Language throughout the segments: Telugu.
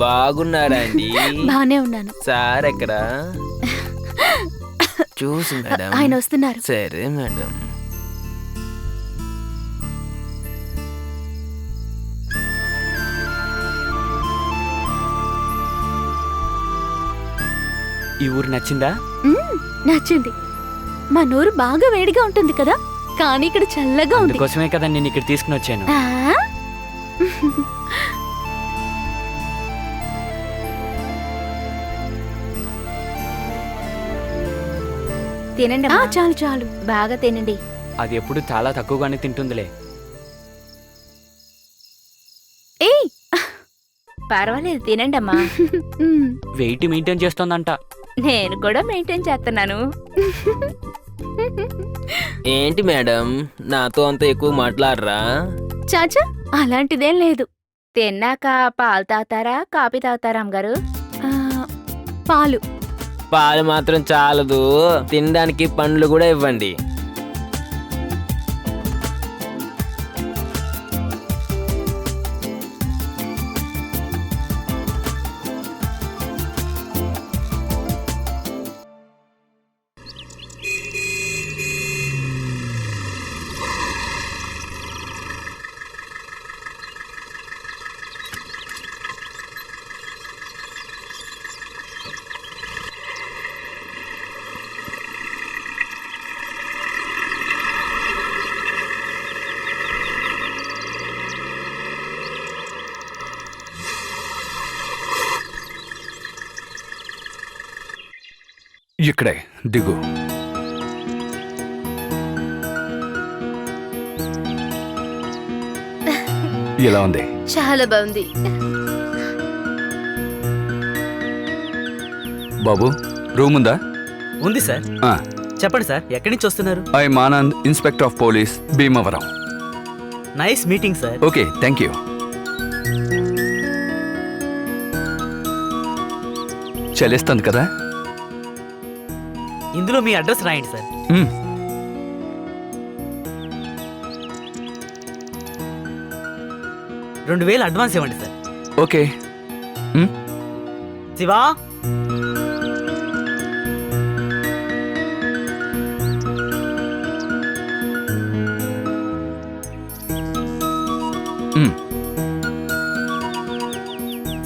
బాగున్నారా అండి? బానే ఉన్నాను. సార్ ఎక్కడ? చూసి మేడం. ఆయన వస్తున్నారు. సరే మేడం. ఈ ఊరు నచ్చిందా? నచ్చింది. మా నూరు బాగా వేడిగా ఉంటుంది కదా, కానీ ఇక్కడ చల్లగా ఉంది. అందుకోసమే కదా నేను ఇక్కడ తీసుకుని వచ్చాను. ఆ? తినండి చాలు చాలు. బాగా తినండి. అది ఎప్పుడు చాలా తక్కువగానే తింటుందిలే. ఏయ్, పర్వాలేదు తినండి అమ్మా. వెయిట్ మెయింటైన్ చేస్తోందంట. నేను కూడా మెయింటైన్ చేస్తున్నాను. ఏంటి మేడం, నాతో అంత ఎక్కువ మాట్లాడరా? చాచా అలాంటిదేం లేదు. తిన్నాక పాలు తాగుతారా కాఫీ తాగుతారా అమ్మగారు? ఆ, పాలు. పాలు మాత్రం చాలదు, తినడానికి పండ్లు కూడా ఇవ్వండి. ఇక్కడే దిగు. ఎలా ఉంది? చాలా బాగుంది. బాబు, రూమ్ ఉందా? ఉంది సార్. చెప్పండి సార్, ఎక్కడి నుంచి వస్తున్నారు? I Anand, inspector of police, Bhimavaram. Nice meeting sir. Okay, thank you. చలిస్తుంది కదా? ఇందులో మీ అడ్రస్ రాయండి సార్. 2000 అడ్వాన్స్ ఇవ్వండి సార్. ఓకే. శివా,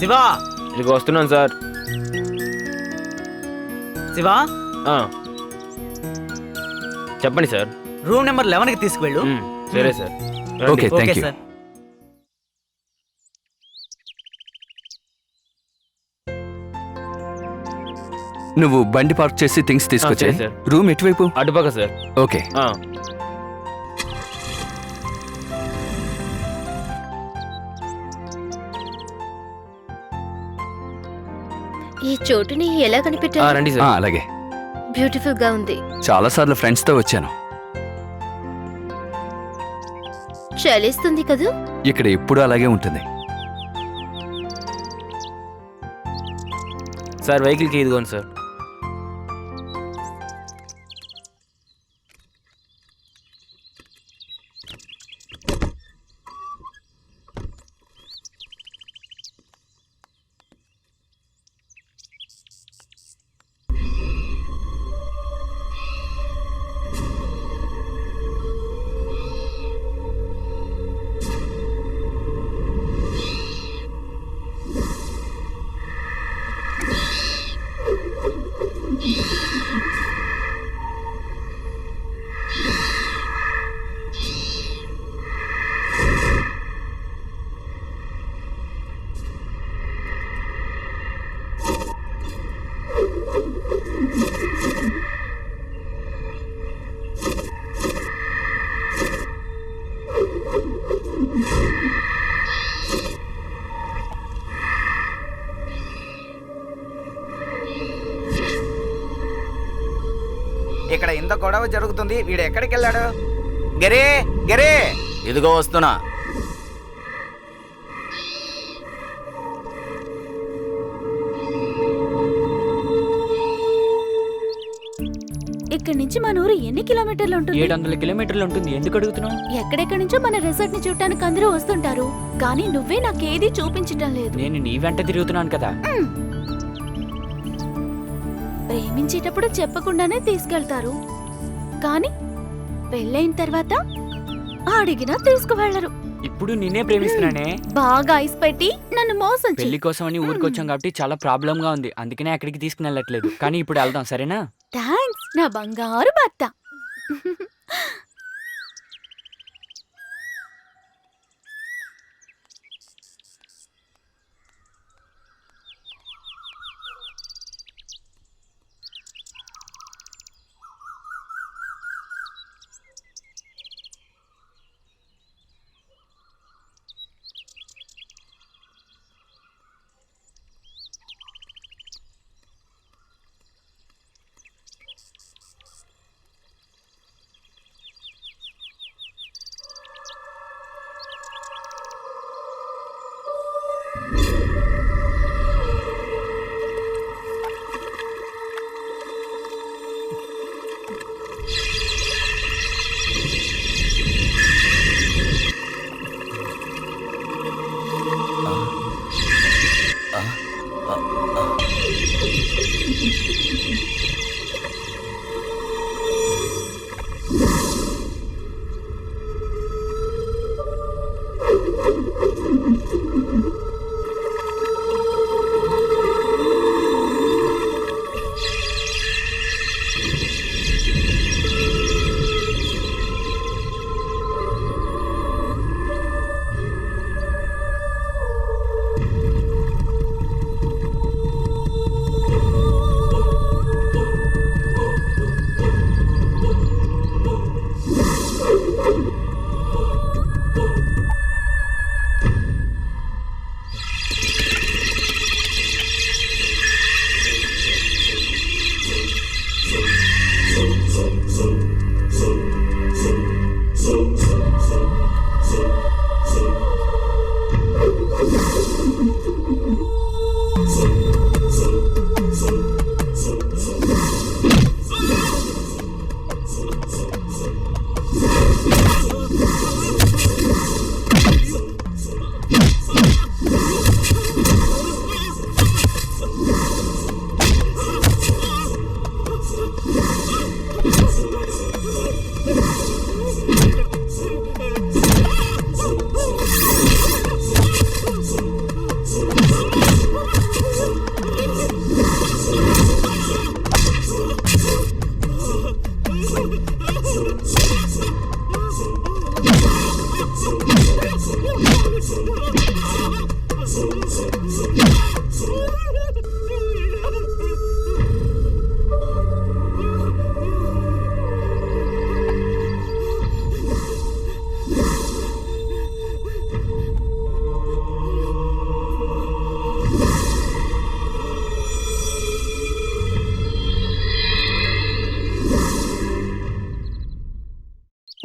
శివా, ఇదిగో వస్తున్నాను సార్. శివా, చెప్పండి సార్. రూమ్ నెంబర్ 11కి తీసుకువెళ్ళు. సరే sir. Okay, thank you. Sir. నువ్వు బండి పార్క్ చేసి థింగ్స్ తీసుకొచ్చే. సరే, సార్. రూమ్ ఎటువైపు? అటుపక్క సార్. ఓకే. ఈ చోటుని ఎలా కనిపెట్టారు? రండి సార్. అలాగే. బ్యూటిఫుల్ గా ఉంది. చాలా సార్లు ఫ్రెండ్స్ తో వచ్చాను. చలిస్తుంది కదా? ఇక్కడ ఎప్పుడు అలాగే ఉంటుంది. సార్, వెహికల్కి ఇదిగోండి సార్. ఇక్కడ ఇంత గొడవ జరుగుతుంది, వీడు ఎక్కడికి వెళ్ళాడు? గరే గరే, ఇదిగో వస్తున్నా. ఇక్కడి నుంచి మన ఊరు ఎన్ని కిలోమీటర్లు ఉంటుంది? 700 కిలోమీటర్లు ఉంటుంది. ఎందుకు అడుగుతున్నావు? ఎక్కడెక్కడి నుంచో మన రిసార్ట్ ని చూడటానికి అందరూ వస్తుంటారు, కానీ నువ్వే నాకేది చూపించటం లేదు. నేను నీ వెంట తిరుగుతున్నాను కదా. ప్రేమించేటప్పుడు చెప్పకుండానే తీసుకెళ్తారు, కానీ పెళ్ళైన తర్వాత అడిగినా తీసుకువెళ్లరు. ఇప్పుడు నిన్నే ప్రేమిస్తున్నానే. బాగా ఐస్ పెట్టి నన్ను మోసం చెయ్యి. పెళ్లి కోసం అని ఊరికొచ్చాం కాబట్టి చాలా ప్రాబ్లం గా ఉంది. అందుకనే అక్కడికి తీసుకుని వెళ్ళట్లేదు. కానీ ఇప్పుడు వెళ్దాం, సరేనా? థాంక్స్ నా బంగారు భర్త.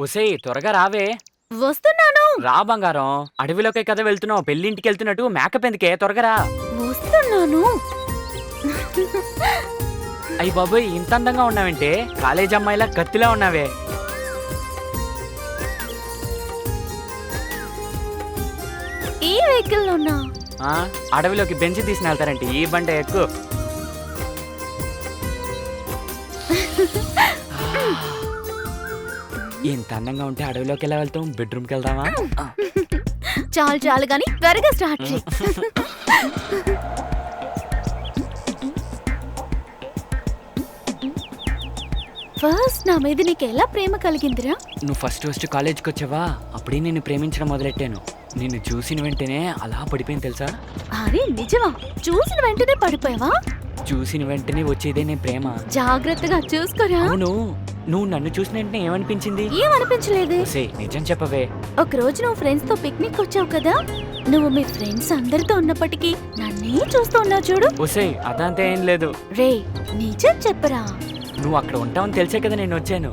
ఒసేయ్ త్వరగా రావే. వస్తున్నాను రా బంగారం. అడవిలోకే కదా వెళ్తున్నావు. పెళ్ళింటికి వెళ్తున్నట్టు మేకప్ ఎందుకే? త్వరగా రా. వస్తున్నాను. అయ్యి బాబోయ్, ఇంత అందంగా ఉన్నావంటే కాలేజ్ అమ్మాయిలా కత్తిలా ఉన్నావే. ఈ వెహికల్ ఉన్నా ఆ, అడవిలోకి బెంచ్ తీసుకుని వెళ్తారంటే ఈ బండ ఎక్కువ. ఇంత అందంగా ఉంటే అడవిలోకి ఎలా వెళ్తాం? బెడ్రూమ్కి వెళ్దామా? చాలు చాలు గాని త్వరగా స్టార్ట్ చేయి. ఫస్ట్ నా మీద నీకు ఎలా ప్రేమ కలిగిందిరా? నువ్వు ఫస్ట్ కాలేజ్కి వచ్చావా, అప్పుడే నిన్ను ప్రేమించడం మొదలెట్టాను. నిన్ను చూసిన వెంటనే అలా పడిపోయింది తెలుసా? అరే నిజమా? చూసిన వెంటనే పడిపోయావా? చూసిన వెంటనే వచ్చేదే నీ ప్రేమ. జాగ్రత్తగా చూసుకోరా. అవును, నువ్వు నన్ను చూసిన వెంటనే ఏమనిపించింది? ఏమనిపించలేదే. ఒసేయ్, నిజం చెప్పవే. ఒక రోజు నువ్వు ఫ్రెండ్స్ తో పిక్నిక్ వచ్చావు కదా, నువ్వు మీ ఫ్రెండ్స్ అందరితో ఉన్నప్పటికీ నన్నే చూస్తూ ఉన్నావు చూడు. ఒసేయ్, అదంతా ఏం లేదు. రే నిజం చెప్పరా. నువ్వు అక్కడ ఉంటావని తెలిసే కదా నేను వచ్చాను.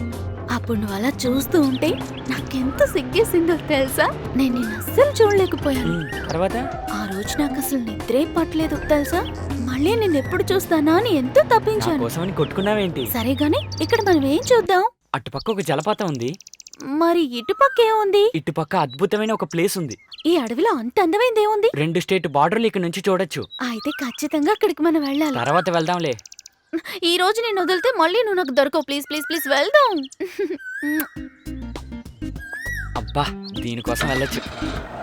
అప్పుడు నువ్వు అలా చూస్తూ ఉంటే నాకెంత సిగ్గేసిందో తెలుసా. నేను నిన్ను అస్సలు చూడలేకపోయాను. తర్వాత ఆ రోజు నాకు అసలు నిద్రే పట్టలేదు తెలుసా. మళ్ళీ నేను ఎప్పుడు చూస్తానా అని ఎంతో నా తప్పించాను. కోసమని కొట్టుకున్నావేంటి? సరే గాని ఇక్కడ మనం ఏం చూద్దాం? అటుపక్క ఒక జలపాతం ఉంది, మరి ఇటుపక్క ఏముంది? ఇటుపక్క అద్భుతమైన ఒక ప్లేస్ ఉంది. ఈ అడవిలో అంత అందమైంది ఏముంది? 2 స్టేట్ బార్డర్లు ఇక్కడ నుంచి చూడొచ్చు. అయితే ఖచ్చితంగా అక్కడికి మనం వెళ్ళాలి. తర్వాత వెళ్దాంలే. ఈ రోజు నేను వదిలితే మళ్ళీ నువ్వు నాకు దొరకవు. ప్లీజ్ ప్లీజ్ ప్లీజ్ వెళ్దాం. అబ్బా, దీనికోసం వెళ్ళొచ్చు.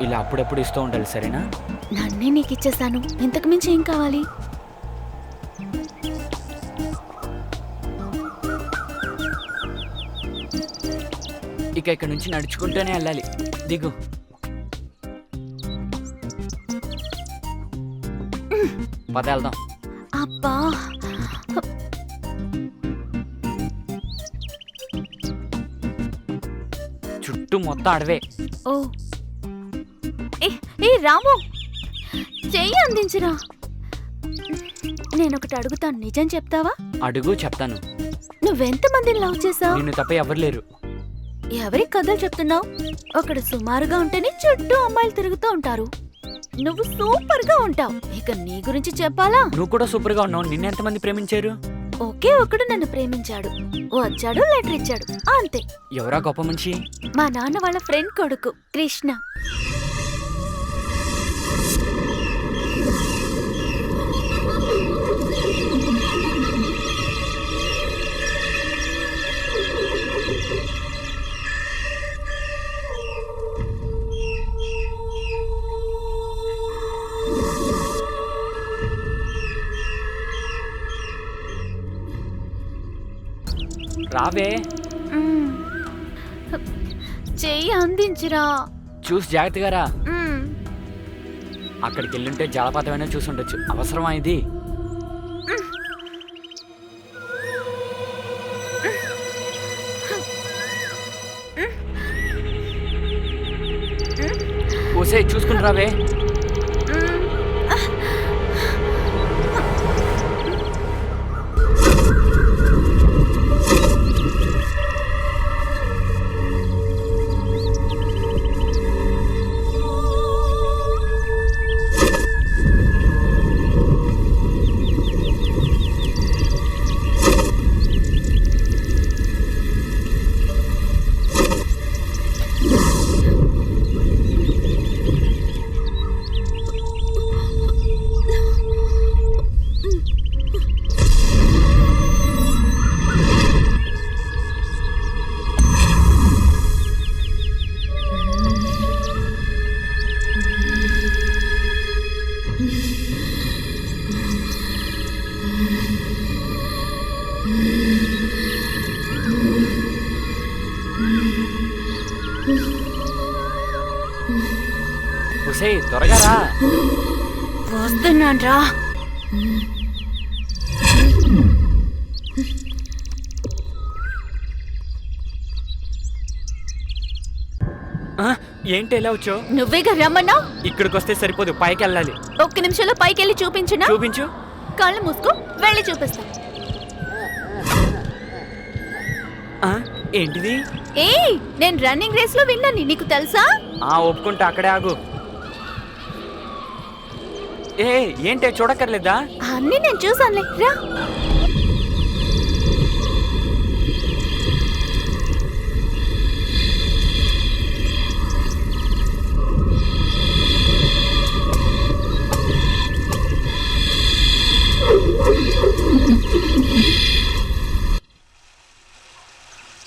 ఇలా అప్పుడప్పుడు ఇస్తూ ఉండాలి, సరేనా? నన్నే నీకు ఇచ్చేసాను, ఇంతకు మించి ఏం కావాలి? ఇక ఇక్కడ నుంచి నడుచుకుంటూనే వెళ్ళాలి. దిగు. పద వెళ్దాం. అబ్బా, చుట్టూ మొత్తం అడవే. ఓ ఏ రాము, చెయ్యి అందించురా. నేనొకటి అడుగుతాను, నిజం చెప్తావా? అడుగు, చెప్తాను. నువ్వెంతమందిని లవ్ చేసావు? నిన్ను తప్ప ఎవరు లేరు. ఎవరి కథలు చెప్తున్నావు? ఒకడు సుమారుగా ఉంటేనే చుట్టూ అమ్మాయిలు తిరుగుతూ ఉంటారు. నువ్వు సూపర్ గా ఉంటావు. ఇక నీ గురించి చెప్పాలా? నువ్వు కూడా సూపర్ గా ఉన్నావు. నిన్ను ఎంతమంది ప్రేమించారు? ఒకే ఒకడు నన్ను ప్రేమించాడు. వచ్చాడు, లెటర్ ఇచ్చాడు, అంతే. ఎవరా గొప్ప మనిషి? మా నాన్న వాళ్ళ ఫ్రెండ్ కొడుకు కృష్ణ. రావే. మ్మ్. చెయ్యి అందించురా. చూసి జాగ్రత్తగా రా. మ్మ్. అక్కడికి వెళ్ళుంటే జలపాతమైనా చూసి ఉండొచ్చు. అవసరమా ఇది? ఓసే, చూసుకుని రావే. ఓసే, త్వరగా రా. వస్తున్నాన్రా. ఆ, ఏంటి ఎలా వచ్చావు? నువ్వేగా రమ్మన్నా. ఇక్కడికి వస్తే సరిపోదు, పైకి వెళ్ళాలి. ఒక్క నిమిషంలో పైకెళ్ళి చూపించునా? చూపించు. కళ్ళు మూసుకో, వెళ్ళి చూపిస్తా. ఆ, ఏంటిది? ఏయ్, నేను రన్నింగ్ రేస్ లో విన్నాను, నీకు తెలుసా? ఒప్పుకుంటా, అక్కడే ఆగు. ఏ, ఏంటే చూడక్కర్లేదా? అన్నీ నేను చూసానులే, రా.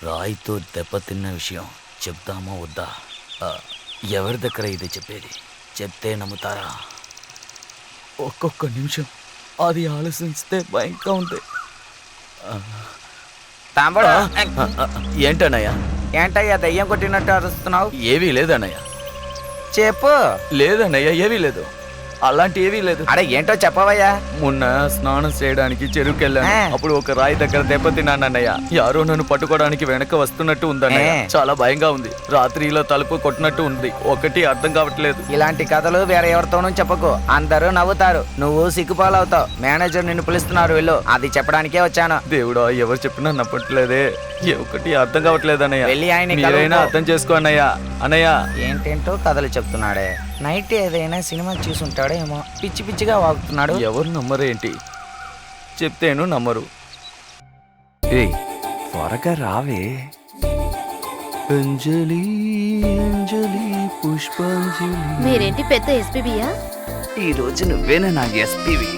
రాయితో దెబ్బతిన్న విషయం చెప్తామా వద్దా? ఎవరి దగ్గర ఇది చెప్పేది? చెప్తే నమ్ముతారా? ఒక్కొక్క నిమిషం అది ఆలోచిస్తే భయంగా ఉంది. తాంబడు, ఏంటన్నయ్య? ఏంటయ్యా దయ్యం కొట్టినట్టు అరుస్తున్నావు? ఏవీ లేదన్నయ్య. చెప్పు. లేదన్నయ్య, ఏవీ లేదు. అలాంటి ఏవీ లేదు. అడే ఏంటో చెప్పవయ్యా. మొన్న స్నానం చేయడానికి చెరువుకెళ్ళాను. ఆ. అప్పుడు ఒక రాయి దగ్గర దెబ్బతిన్నాను అన్నయ్య. యారో నన్ను పట్టుకోవడానికి వెనక వస్తున్నట్టు ఉందన్నయ్య. ఆ. చాలా భయంగా ఉంది. రాత్రిలో తలుపు కొట్టినట్టు ఉంది. ఒకటి అర్థం కావట్లేదు. ఇలాంటి కథలు వేరే ఎవరితోనూ చెప్పకు, అందరూ నవ్వుతారు, నువ్వు సిగ్గుపాలవుతావు. మేనేజర్ నిన్ను పిలుస్తున్నారు, వెళ్ళు. అది చెప్పడానికే వచ్చాను. దేవుడా, ఎవరు చెప్పినా నప్పట్లేదే. ఒకటి అర్థం కావట్లేదు అన్నయ్య. వెళ్ళి ఆయన్ని మీరైనా కలువుకో. అర్థం చేసుకో అన్నయ్య. అన్నయ్య, ఏంటేంటో కథలు చెప్తున్నాడే. నైట్ ఏదైనా సినిమా చూసుంటాడేమో, పిచ్చి పిచ్చిగా వాగుతున్నాడు. ఎవరు నమ్మరేంటి? చెప్తేను నమ్మరు. ఏయ్ త్వరగా రావే. అంజలి అంజలి పుష్పాంజలి. మీరేంటి పెద్ద ఎస్పీబీయా? ఈ రోజు నువ్వేనా నా ఎస్పీవి?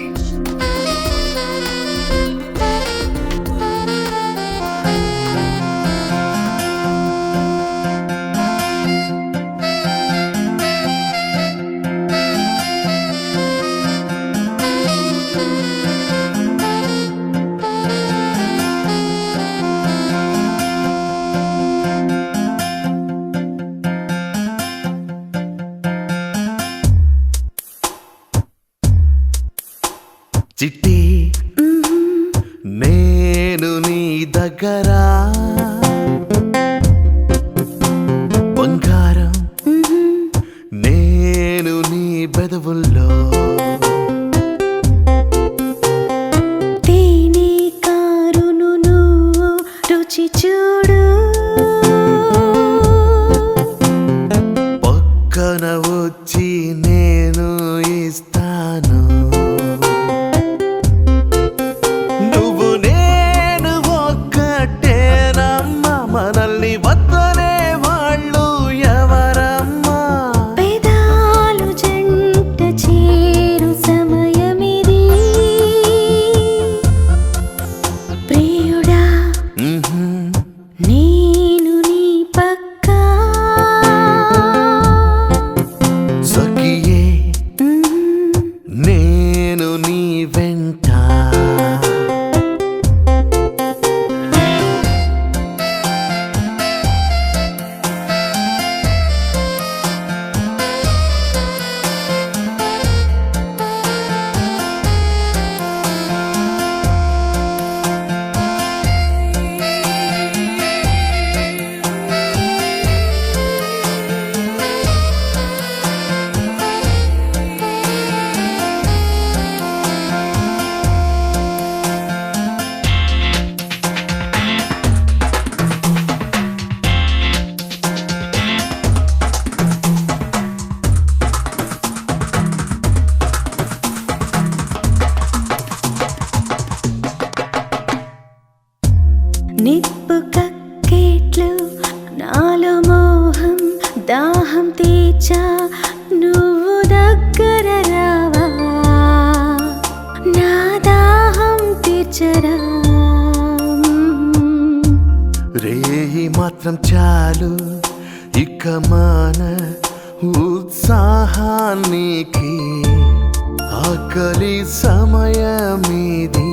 చిట్టి నేను నీ దగ్గర బంగారం నేను నీ బెదవుల్లో తేనె కారును నువ్వు రుచి చూడు పక్కన వచ్చి నేను ఇస్తాను నువ్వు నేను ఒక్కటేనమ్మా మనల్ని వద్దనే వాళ్ళు ఎవరమ్మా పెదాలు జంట చేరు సమయమిది ప్రియుడా నేను నీ పక్కా సఖియే నేను నీ వెంట నిప్పు కక్కేట్లు నాలో మోహం దాహం తీర్చా నువ్వు దగ్గర రావా నా దాహం తీర్చరా రేయి మాత్రం చాలు ఇక మాన ఉత్సాహానికి ఆకలి సమయమిది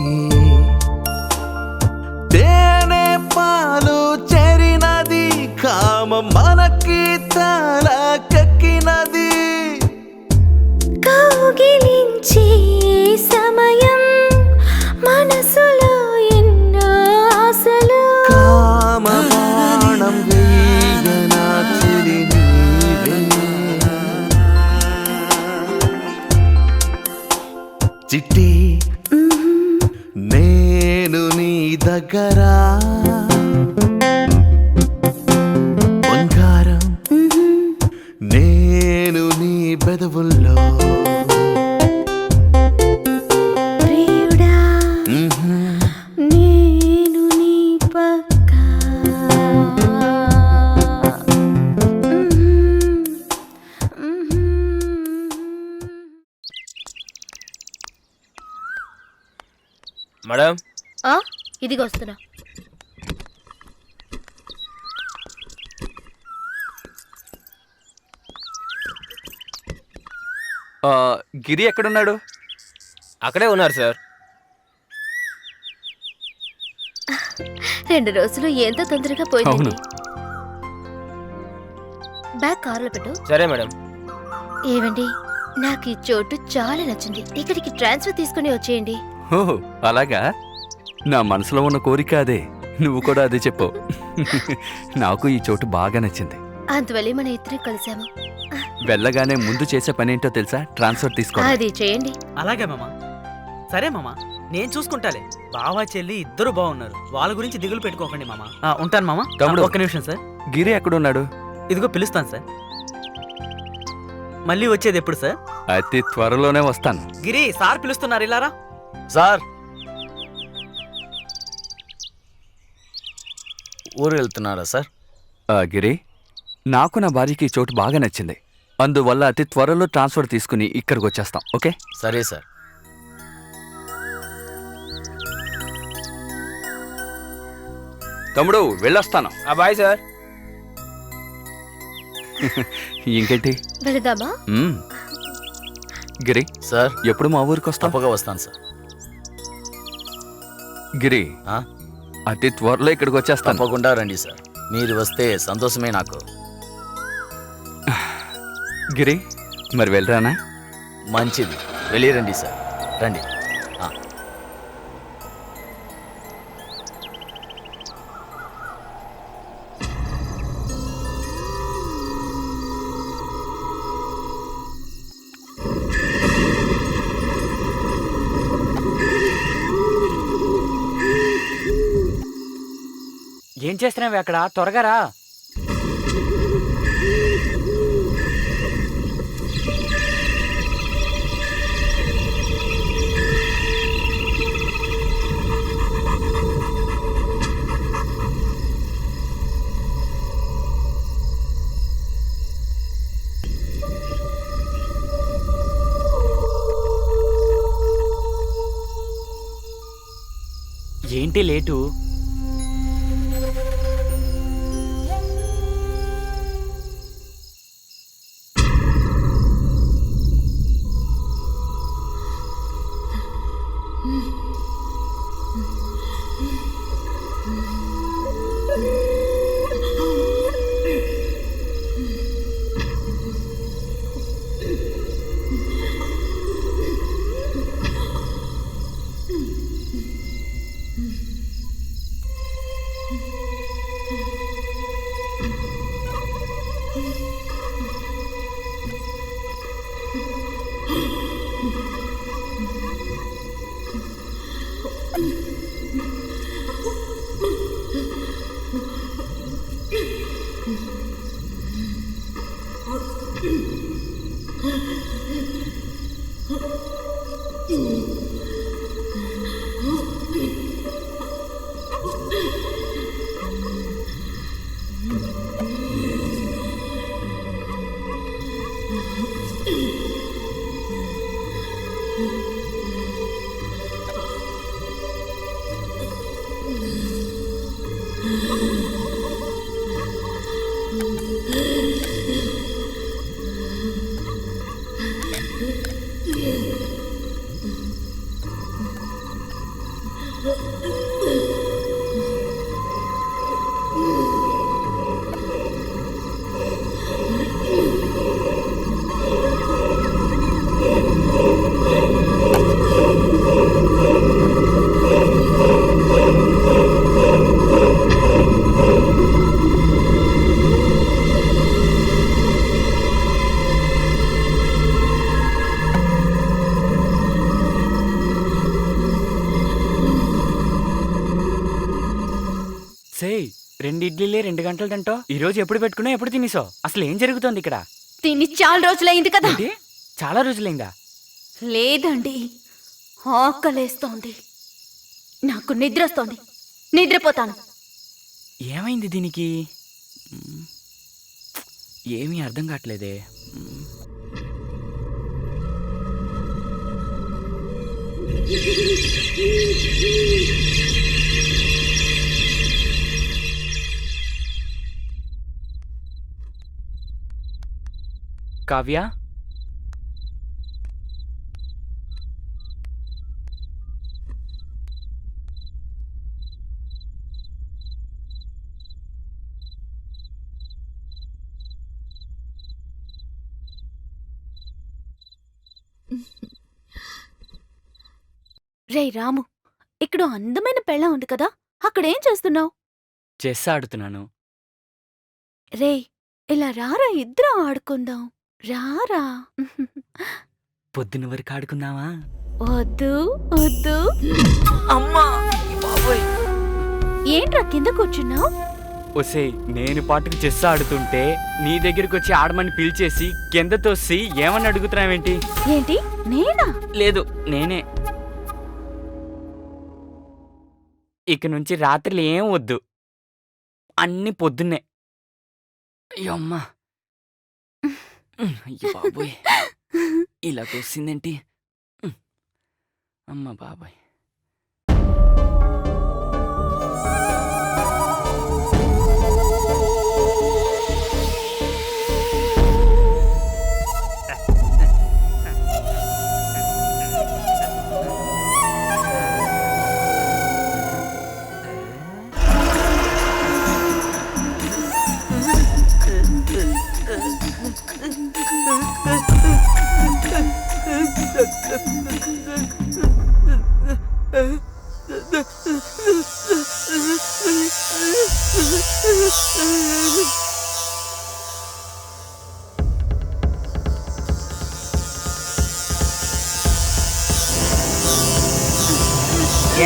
తేనె పాలు చెరినది కామం మనకి తలకెక్కినది కౌగిలించే సమయం మనసులో ఎన్నో ఆశలు కామబాణం వేయనా చెలి నీవే చిట్టి నేను నీ దగ్గర బంగారం నేను నీ బెదవుల్లో ప్రియుడా నేను నీ పక్కా మేడం ఇదిగో వస్తున్నా. గిరి ఎక్కడున్నాడు? అక్కడే ఉన్నారు సార్. 2 రోజులు ఎంత తొందరగా పోయింది. అవును. బ్యాగ్ కారులో పెట్టు. సరే మేడం. ఏవండి నాకు ఈ చోటు చాలా నచ్చింది. ఇక్కడికి ట్రాన్స్ఫర్ తీసుకుని వచ్చేయండి. ఓహో అలాగా, నా మనసులో ఉన్న కోరిక అదే. నువ్వు కూడా అదే చెప్పు. నాకు ఈ చోటు బాగా నచ్చింది. అందువల్లే మన ఇద్దరం కలిసాము. వెళ్ళగానే ముందు చేసే పనేంటో తెలుసా? ట్రాన్స్ఫర్ తీసుకో. అది చేయండి. అలాగే మామ. సరే మామ, నేను చూసుకుంటాలే. బావా చెల్లి ఇద్దరు బాగున్నారు, వాళ్ళ గురించి దిగులు పెట్టుకోకండి మామ. ఉంటాను మామ. తమ్ముడు. ఒక్క నిమిషం సార్. గిరి ఎక్కడున్నాడు? ఇదిగో పిలుస్తాను సార్. మళ్ళీ వచ్చేది ఎప్పుడు సార్? అతి త్వరలోనే వస్తాను. గిరి సార్ పిలుస్తున్నారు, ఇలారా. సార్, ఊరు వెళ్తున్నారా సార్? గిరి, నాకు నా భార్యకి ఈ చోటు బాగా నచ్చింది. అందువల్ల అతి త్వరలో ట్రాన్స్ఫర్ తీసుకుని ఇక్కడికి వచ్చేస్తాం. ఓకే? సరే సార్. తమ్ముడు వెళ్ళొస్తాను. Bye sir. ఇంకేంటి? వెళదామా? మ్మ్. గిరి, సార్, ఎప్పుడు మా ఊరికి వస్తాం? తప్పగా వస్తాను సార్. గిరి, ఆ? అతి త్వరలో ఇక్కడికి వచ్చేస్తాను. తప్పకుండా రండి సార్. మీరు వస్తే సంతోషమే నాకు. గిరి, మరి వెళ్ళరానా? మంచిది, వెళ్ళిరండి సార్. రండి. ఏం చేస్తున్నావు అక్కడ? త్వరగా రా. ఏంటి లేటు? సేయ్, 2 ఇడ్లీలే 2 గంటలు తింటావు. ఈ రోజు ఎప్పుడు పెట్టుకున్నావు, ఎప్పుడు తినేసావు? అసలు ఏం జరుగుతోంది ఇక్కడ? తిని చాలా రోజులైంది కదా. ఏంటి? చాలా రోజులైందా? లేదండి, ఆకలేస్తోంది. నాకు నిద్రొస్తోంది, నిద్రపోతాను. ఏమైంది దీనికి? ఏమీ అర్థం కావట్లేదే. కావ్య, రే రాము, ఇక్కడ అందమైన పెళ్ళ ఉంది కదా, అక్కడేం చేస్తున్నావు? చెస్ ఆడుతున్నాను. రే, ఇలా రారా, ఇద్దరం ఆడుకుందాం. రారా. పొద్దున వరకు ఆడుకుందామా? వద్దు వద్దు. అమ్మా బాబోయ్. ఏంట్రా కింద కూర్చున్నావు? ఒసేయ్, నేను పాటుకు చెస్ ఆడుతుంటే నీ దగ్గరికి వచ్చి ఆడమని పిలిచేసి కింద తోసి ఏమని అడుగుతున్నావేంటి? ఏంటి, నేనా? లేదు, నేనే. ఇక నుంచి రాత్రులు ఏం వద్దు, అన్ని పొద్దున్నే. అయ్యో అమ్మా, అయ్యో బాబోయ్, ఇలా తోసిందేంటి? అమ్మ బాబాయ్.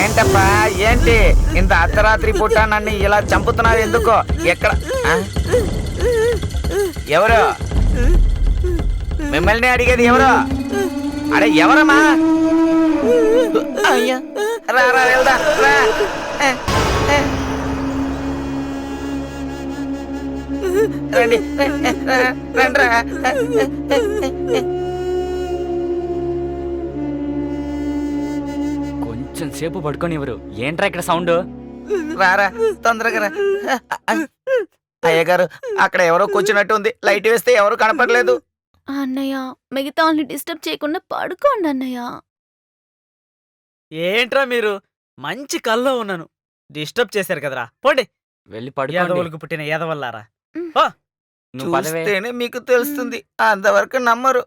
ఏంటప్పా, ఏంటి ఇంత అర్ధరాత్రి పూట నన్ను ఇలా చంపుతున్నారు ఎందుకో? ఎక్కడ ఆ? ఎవరు? మిమ్మల్ని అడిగేది ఎవరు? అరే ఎవరమ్మా? అయ్యా, రా రా వెళ్దా రా. రండి రండి రా. కొంచెం సేపు పడుకొని ఎవరు? ఏంట్రా ఇక్కడ సౌండ్? రారా తొందరగా రా. అయ్యగారు, అక్కడ ఎవరో కూర్చున్నట్టు ఉంది. లైట్ వేస్తే ఎవరు కనపడలేదు. అన్నయ్య, మిగతా వాళ్ళని డిస్టర్బ్ చేయకుండా పడుకోండి అన్నయ్య. ఏంట్రా మీరు, మంచి కల్లో ఉన్నాను, డిస్టర్బ్ చేశారు కదరా. పోండి, వెళ్ళి పడుకో. యాదవులకు పుట్టిన యాదవల్లారా. నువ్వు పదవే. చూస్తేనే మీకు తెలుస్తుంది, అంతవరకు నమ్మరు.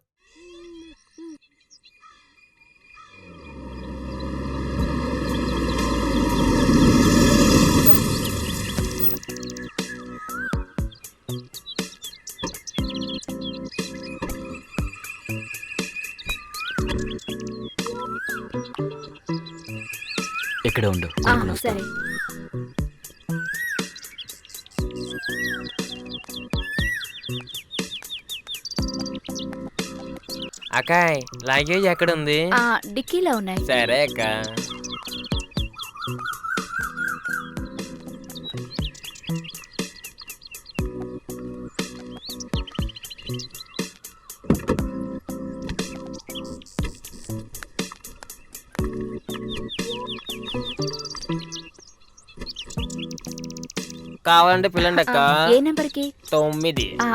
ఇక్కడే ఉండు, ఆ, కొనుక్కొని వస్తా. సరే. అక్కాయ్, లగేజ్ ఎక్కడుంది? ఆ డిక్కీలో ఉన్నాయి. సరే అక్క. కావాలంటే పిల్లండి అక్క. ఏ నెంబర్కి? 9. ఆ,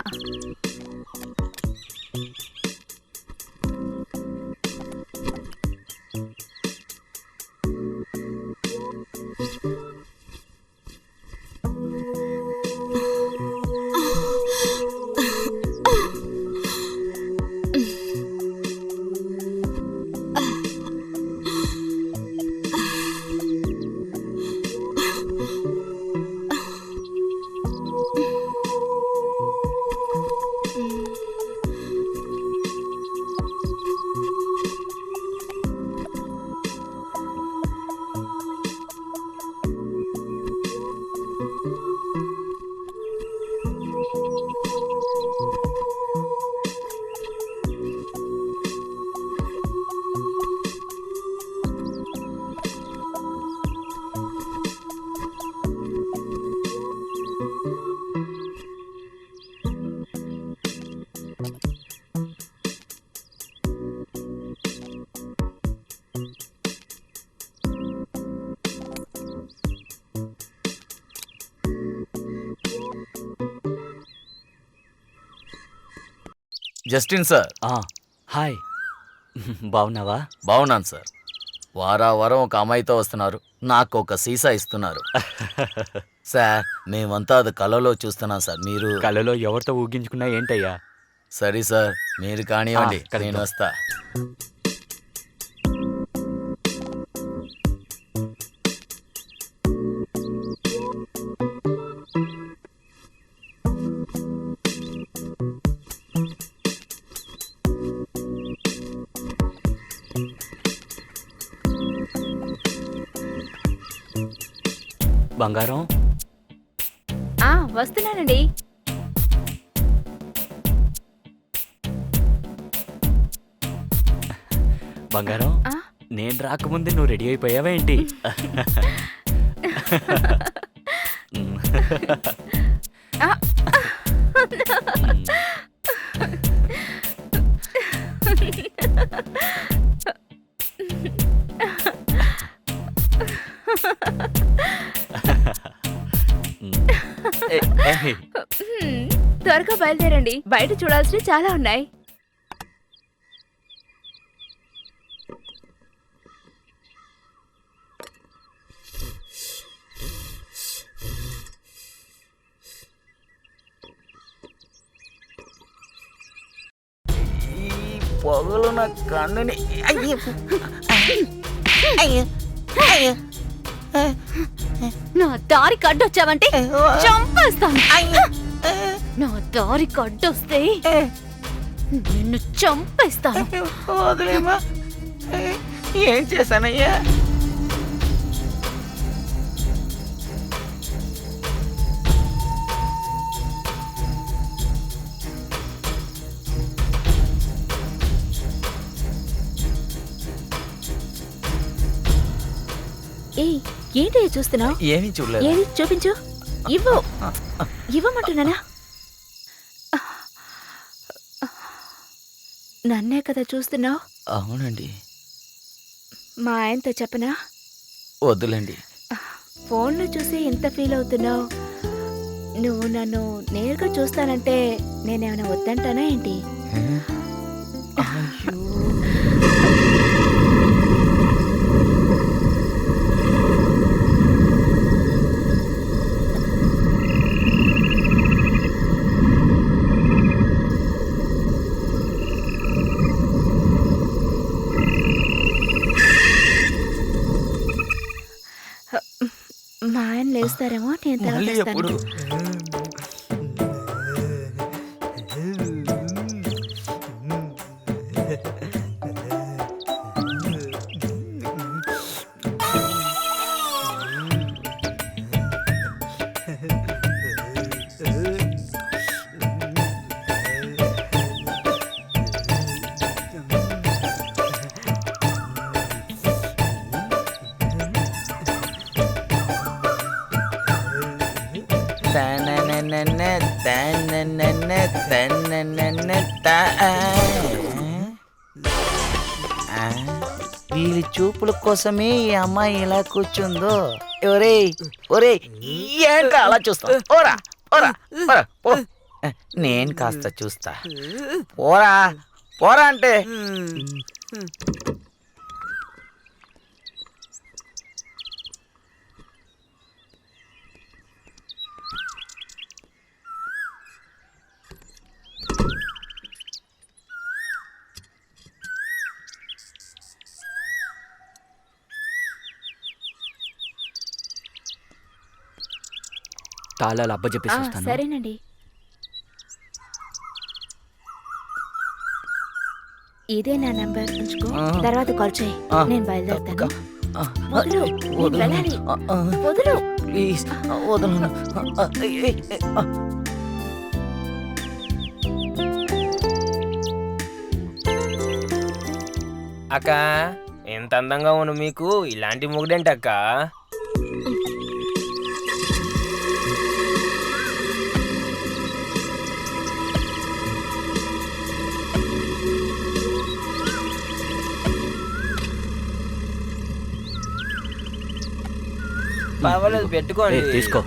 జస్టిన్ సార్. హాయ్, బాగున్నావా? బాగున్నాను సార్. వారం ఒక అమ్మాయితో వస్తున్నారు, నాకు ఒక సీసా ఇస్తున్నారు. సార్, మేమంతా అది కలలో చూస్తున్నాం సార్. మీరు కలలో ఎవరితో ఊగించుకున్నా ఏంటయ్యా? సరే సార్, మీరు కానివ్వండి, కలుద్దాం. నేను వస్తా. బంగారం వస్తున్నానండి. బంగారం ఆ? నేను రాకముందే నువ్వు రెడీ అయిపోయావా ఏంటి? ఆ. త్వరగా బయలుదేరండి, బయట చూడాల్సినవి చాలా ఉన్నాయి. ఈ పొగలు నా కన్నుని అయ్యో. అయ్యో. అయ్యో. నా దారికి అడ్డొచ్చావంటే చంపేస్తాను. అయ్యో. నా దారికి అడ్డొస్తే నిన్ను చంపేస్తాను. వదిలేమా, ఏం చేశానయ్యా? ఏయ్, ఏంటి చూస్తున్నావు? ఏమీ చూడలేదు. ఏది చూపించు. ఇవ్వమంటున్నానా? నన్నే కదా చూస్తున్నావు? అవునండి. మా ఆయనతో చెప్పనా? వద్దులేండి. ఫోన్లో చూసి ఇంత ఫీల్ అవుతున్నావు. నువ్వు నన్ను నేరుగా చూస్తానంటే నేనేమైనా వద్దంటానా ఏంటి? అయ్యో. మా ఆయన లేస్తారేమో, నేను మళ్ళీ తర్వాత ఎప్పుడు? వీళ్ళ చూపుల కోసమే ఈ అమ్మాయి ఇలా కూర్చుందో. ఒరేయ్ ఒరేయ్, ఏంట్రా అలా చూస్తా? ఓరా ఓరా ఓరా ఓ. నేను కాస్త చూస్తా. పోరా పోరా అంటే. తాళాలు అబ్బ చెప్పేసి వస్తాను. సరేనండి. ఇదే నా నంబర్, ఉంచుకో. తర్వాత కాల్ చేయి, నేను బయలుదేరుతాను. వదులు, నేను వెళ్ళాలి. వదులు ప్లీజ్ వదలను. అక్క, ఎంత అందంగా ఉన్న మీకు ఇలాంటి మొగుడేంటి అక్క? పర్వాలేదు, పెట్టుకోండి. తీసుకో.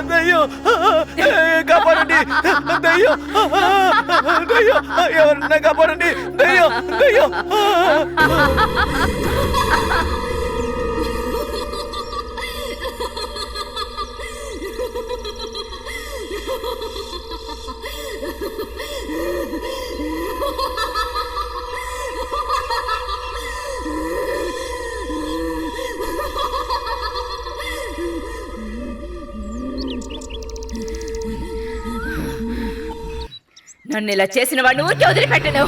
దయ్యం కాపాడండి దయ్యం దయ్యం ఎవరన్నా కాపాడండి దయ్యం దయ్యం నన్ను ఇలా చేసిన వాడిని ఊరికే వదిలిపెట్టను.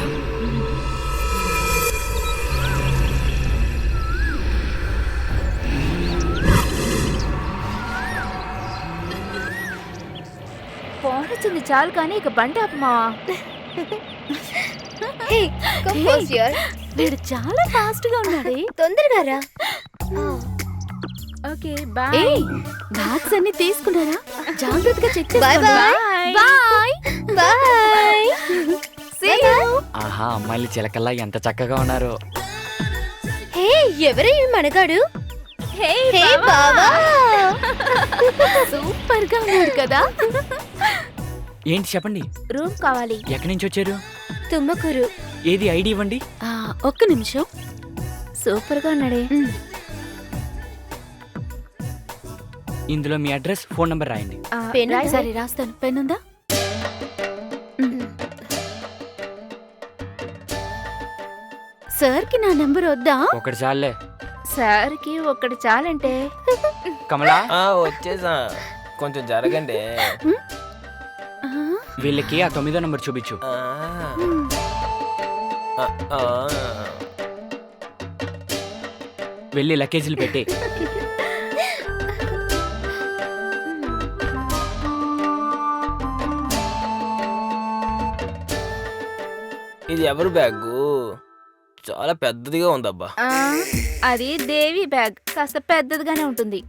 ఫోన్ వచ్చింది చాలు కానీ ఇక బండి ఆపమా. వీడు చాలా ఫాస్ట్ గా ఉన్నాడే. తొందరగా రా. ఓకే ఏయ్, బ్యాగ్స్ అన్ని తీసుకున్నారా? జాగ్రత్తగా చెక్ బాయ్ చేసుకోండి. Bye bye. See you. ఆహా, అమ్మాయిలు చిలకల్లా ఎంత చక్కగా ఉన్నారు. హే ఎవరే ఈ మనగాడు? హే బావా. సూపర్ గా ఉన్నాడు కదా. ఏంటి చెప్పండి, రూమ్ కావాలి. ఎక్కడి నుంచి వచ్చారు? తుమ్మకూరు. ఏది ఐడి ఇవ్వండి. ఒక్క నిమిషం. సూపర్ గా ఉన్నాడే. ఇందులో మీ అడ్రస్, ఫోన్ నంబర్ రాయండి. పెన్ సరే రాస్తాను. పెన్ ఉందా? సార్ కి నా నెంబర్ వద్దా? ఒకటి చాలే. సార్కి ఒక్కటి చాలంటే. కమలా, వచ్చేసా, కొంచెం జరగండి. వీళ్ళకి ఆ 9వ నంబర్ చూపించు. వెళ్ళి లగేజీలు పెట్టి. ఇది ఎవరు బ్యాగు? చాలా పెద్దదిగా ఉందబ్బా. అది దేవి బ్యాగ్, కాస్త పెద్దదిగానే ఉంటుంది.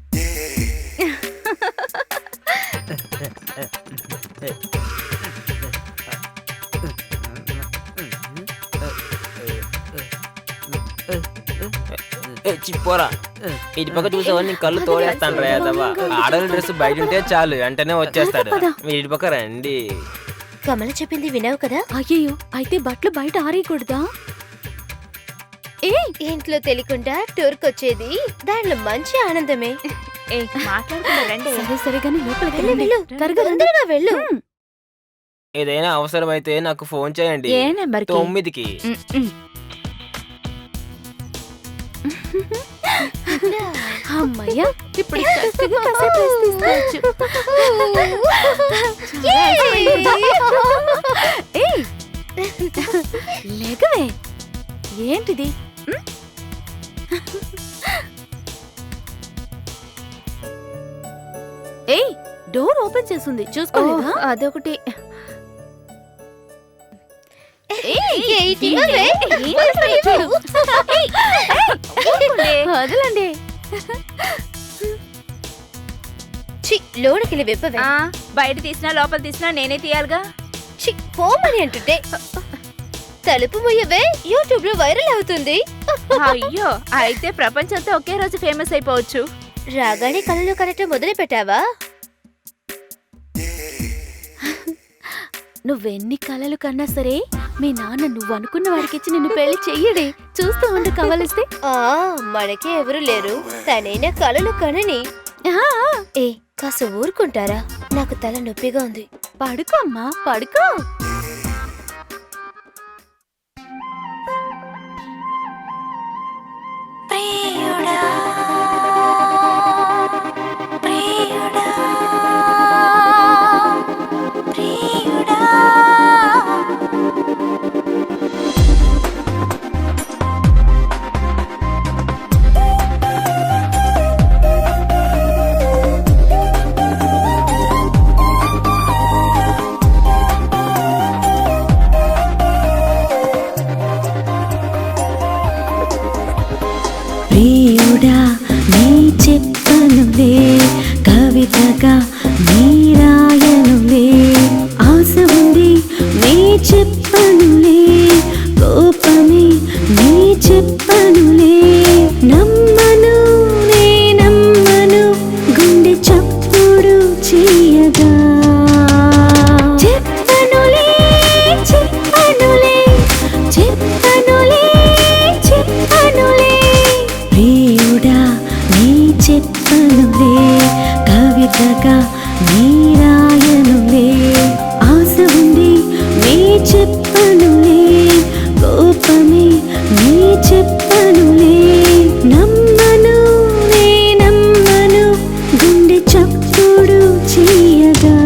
చిప్పోరా, ఇటు పక్క చూసావా నీ కళ్ళు తోడేస్తాను రా యాదవ్వ. ఆడవాళ్ళ డ్రెస్ బయట ఉంటే చాలు, వెంటనే వచ్చేస్తాడు. మీరు ఇటు పక్క రండి. కమల చెప్పింది వినావు కదా? అయ్యో, అయితే బట్టలు బయట ఆరేయకూడదా? ఇంట్లో తెలియకుండా టూర్కి వచ్చేది దాంట్లో మంచి ఆనందమే. మాట్లాడుతున్నా రండి. సరే సరే కానీ లోపలికి వెళ్ళు, రండి. వెళ్ళు. త్వరగా రండి. తొందరగా వెళ్ళు. ఏదైనా అవసరమైతే నాకు ఫోన్ చేయండి. ఏ నెంబర్కి? 9కి. అమ్మయ్యా, ఇప్పుడు చక్కగా కాసేపు rest తీసుకోవచ్చు. ఏయ్, లేకవే. ఏంటిది? ఏయ్, డోర్ ఓపెన్ చేస్తుంది, చూసుకోలేదా? అదొకటి. వదలండి. లోనికి వెప్పవే. బయట తీసినా లోపల తీసినా నేనే తీయాలిగా. పోమని అంటుంటే తలుపు ముయ్యవే, యూట్యూబ్ లో వైరల్ అవుతుంది. అయ్యో, అయితే ప్రపంచంతో ఒకే రోజు ఫేమస్ అయిపోవచ్చు. రాగానే కళలో కనటం మొదలు పెట్టావా? నువ్వెన్ని కలలు కన్నా సరే మీ నాన్న నువ్వు అనుకున్న వాడికిచ్చి నిన్ను పెళ్లి చెయ్యడే. చూస్తూ ఉండు, కావలిస్తే. మనకే ఎవరు లేరు, తనైనా కళలు కనని. ఏ కాస్త ఊరుకుంటారా? నాకు తల నొప్పిగా ఉంది. పడుకో అమ్మా, పడుకో. ప్రియుడా నీ చెప్పనులే, కవితగా నీ రాయనులే. ఆశ ఉంది చెప్పనులే కోపమే నీ చెప్పనులే నమ్మను నే నమ్మను గుండె చప్పుడు చేయగా చెప్పనులే చెప్పనులే చెప్పనులే చెప్పనులే ప్రియుడా నీ చెప్పనులే కవితగా నీ రాయనులే ఆశ ఉంది నీ చెప్పనులే కోపమే నీ చెప్పనులే నమ్మను నే నమ్మను గుండె చప్పుడు చేయగా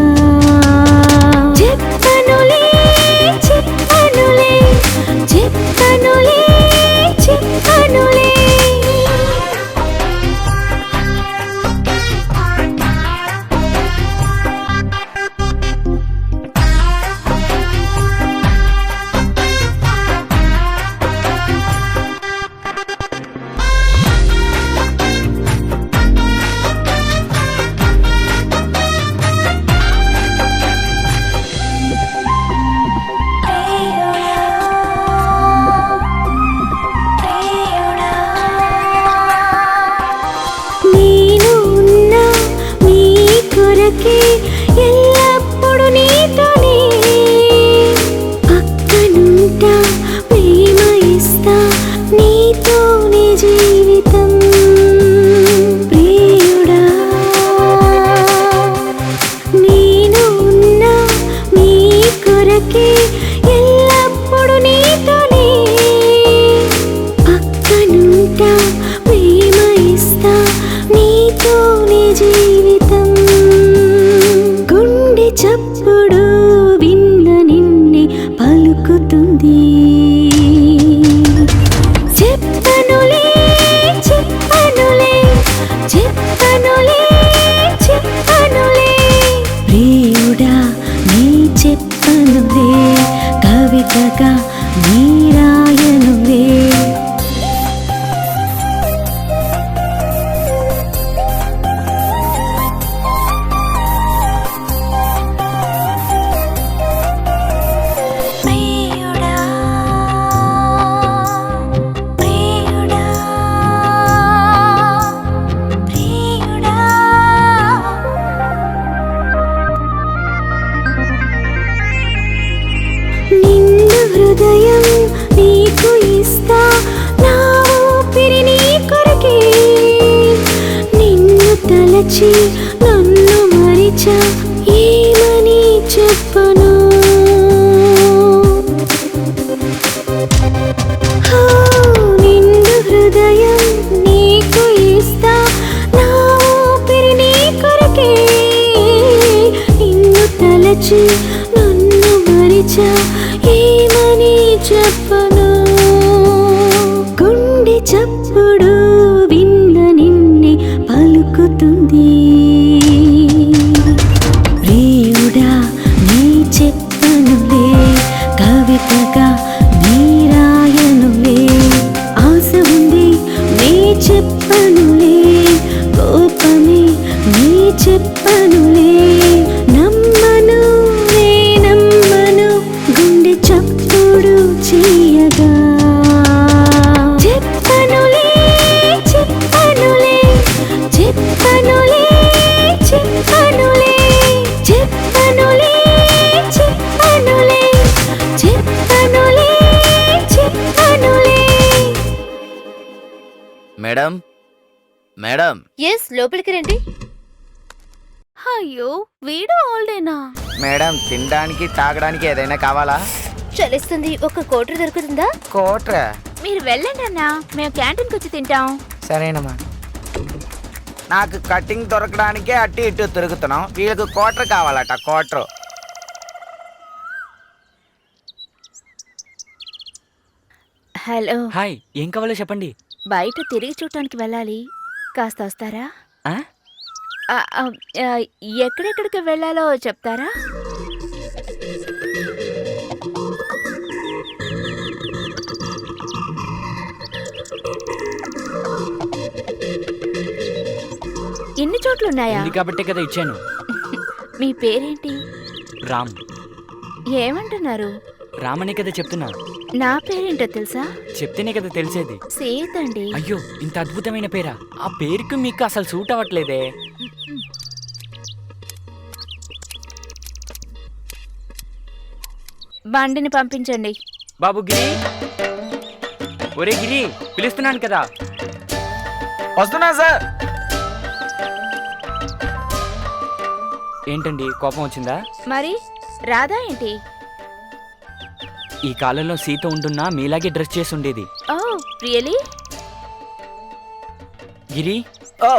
చెప్పనులే చెప్పనులే చెప్పనులే చెప్పనులే నేను ఉన్నా నీ కొరకే ఎల్లప్పుడు నీతోనే పక్కనుంటా ప్రేమ ఇస్తా నీతోనే జీవితం ప్రియుడా నేను ఉన్నా నీ కొరకే ఎల్లప్పుడు నీతోనే పక్కనుంటా ప్రేమ ఇస్తా నీతోనే జీవితం గుండె చప్పుడు విన్న నిన్నే పలుకుతుంది చెప్పనులే చెప్పనులే చెప్పనులే చెప్పనులే ప్రియుడా నీ చెప్పనులే కవితగా నీ రాయనులే ప్రియుడా ప్రియుడా ప్రియుడా నిండు హృదయం నీకు ఇస్తా నా ఊపిరి నీ కొరకే నిన్ను తలచి నన్ను మరిచా ఏమని చెప్పను హో, నిండు హృదయం నీకు ఇస్తా నా ఊపిరి నీ కొరకే నిన్ను తలచి నన్ను మరిచా ఏమని చెప్పను గుండె చప్పుడు విన్న నిన్నే పలుకుతుంది ప్రియుడా నీ చెప్పనులే కవితగా నీ రాయనులే ఆశ ఉంది నీ చెప్పనులే కోపమే నీ చెప్పనులే నమ్మను నే నమ్మను గుండె చప్పుడు చేయగా చెప్పనులే చెప్పనులే చెప్పనులే చెప్పనులే చెప్పనులే చెప్పనులే చెప్పనులే చెప్పనులే మేడం మేడం ఎస్ లోపలికి రండి. అయ్యో వీడు ఓల్డేనా మేడం తినడానికి తాగడానికి ఏదైనా కావాలా చలిస్తుంది, ఒక కోటర్ దొరుకుతుందా? కోట్రా మీరు వెళ్ళండి అన్నా, మేము క్యాంటీన్కి వచ్చి తింటాం. సరేనమ్మా నాకు కటింగ్ దొరకడానికే అటు ఇటు తిరుగుతున్నాం వీళ్ళకి కోటర్ కావాలట కోటర్ హలో, హాయ్ ఏం కావాలో చెప్పండి. బయట తిరిగి చూడటానికి వెళ్ళాలి, కాస్త వస్తారా? ఆ? ఎక్కడెక్కడికి వెళ్ళాలో చెప్తారా? ఇన్ని చోట్లున్నాయా? ఉంది కాబట్టే కదా ఇచ్చాను. మీ పేరేంటి? రామ్. ఏమంటున్నారు? రామనే కదా చెప్తున్నా. నా పేరేంటో తెలుసా? చెప్తేనే కదా తెలిసేది. సీత అండి. అయ్యో, ఇంత అద్భుతమైన పేరా? ఆ పేరుకి మీకు అసలు సూట్ అవ్వట్లేదే. బండిని పంపించండి. బాబు గిరి, ఒరే గిరి, పిలుస్తున్నాను కదా. వస్తున్నా సార్. ఏంటండి, కోపం వచ్చిందా? మరి రాదా ఏంటి? ఈ కాలంలో సీత ఉంటున్నా మీలాగే డ్రెస్ చేసి ఉండేది. Oh really? గిరి,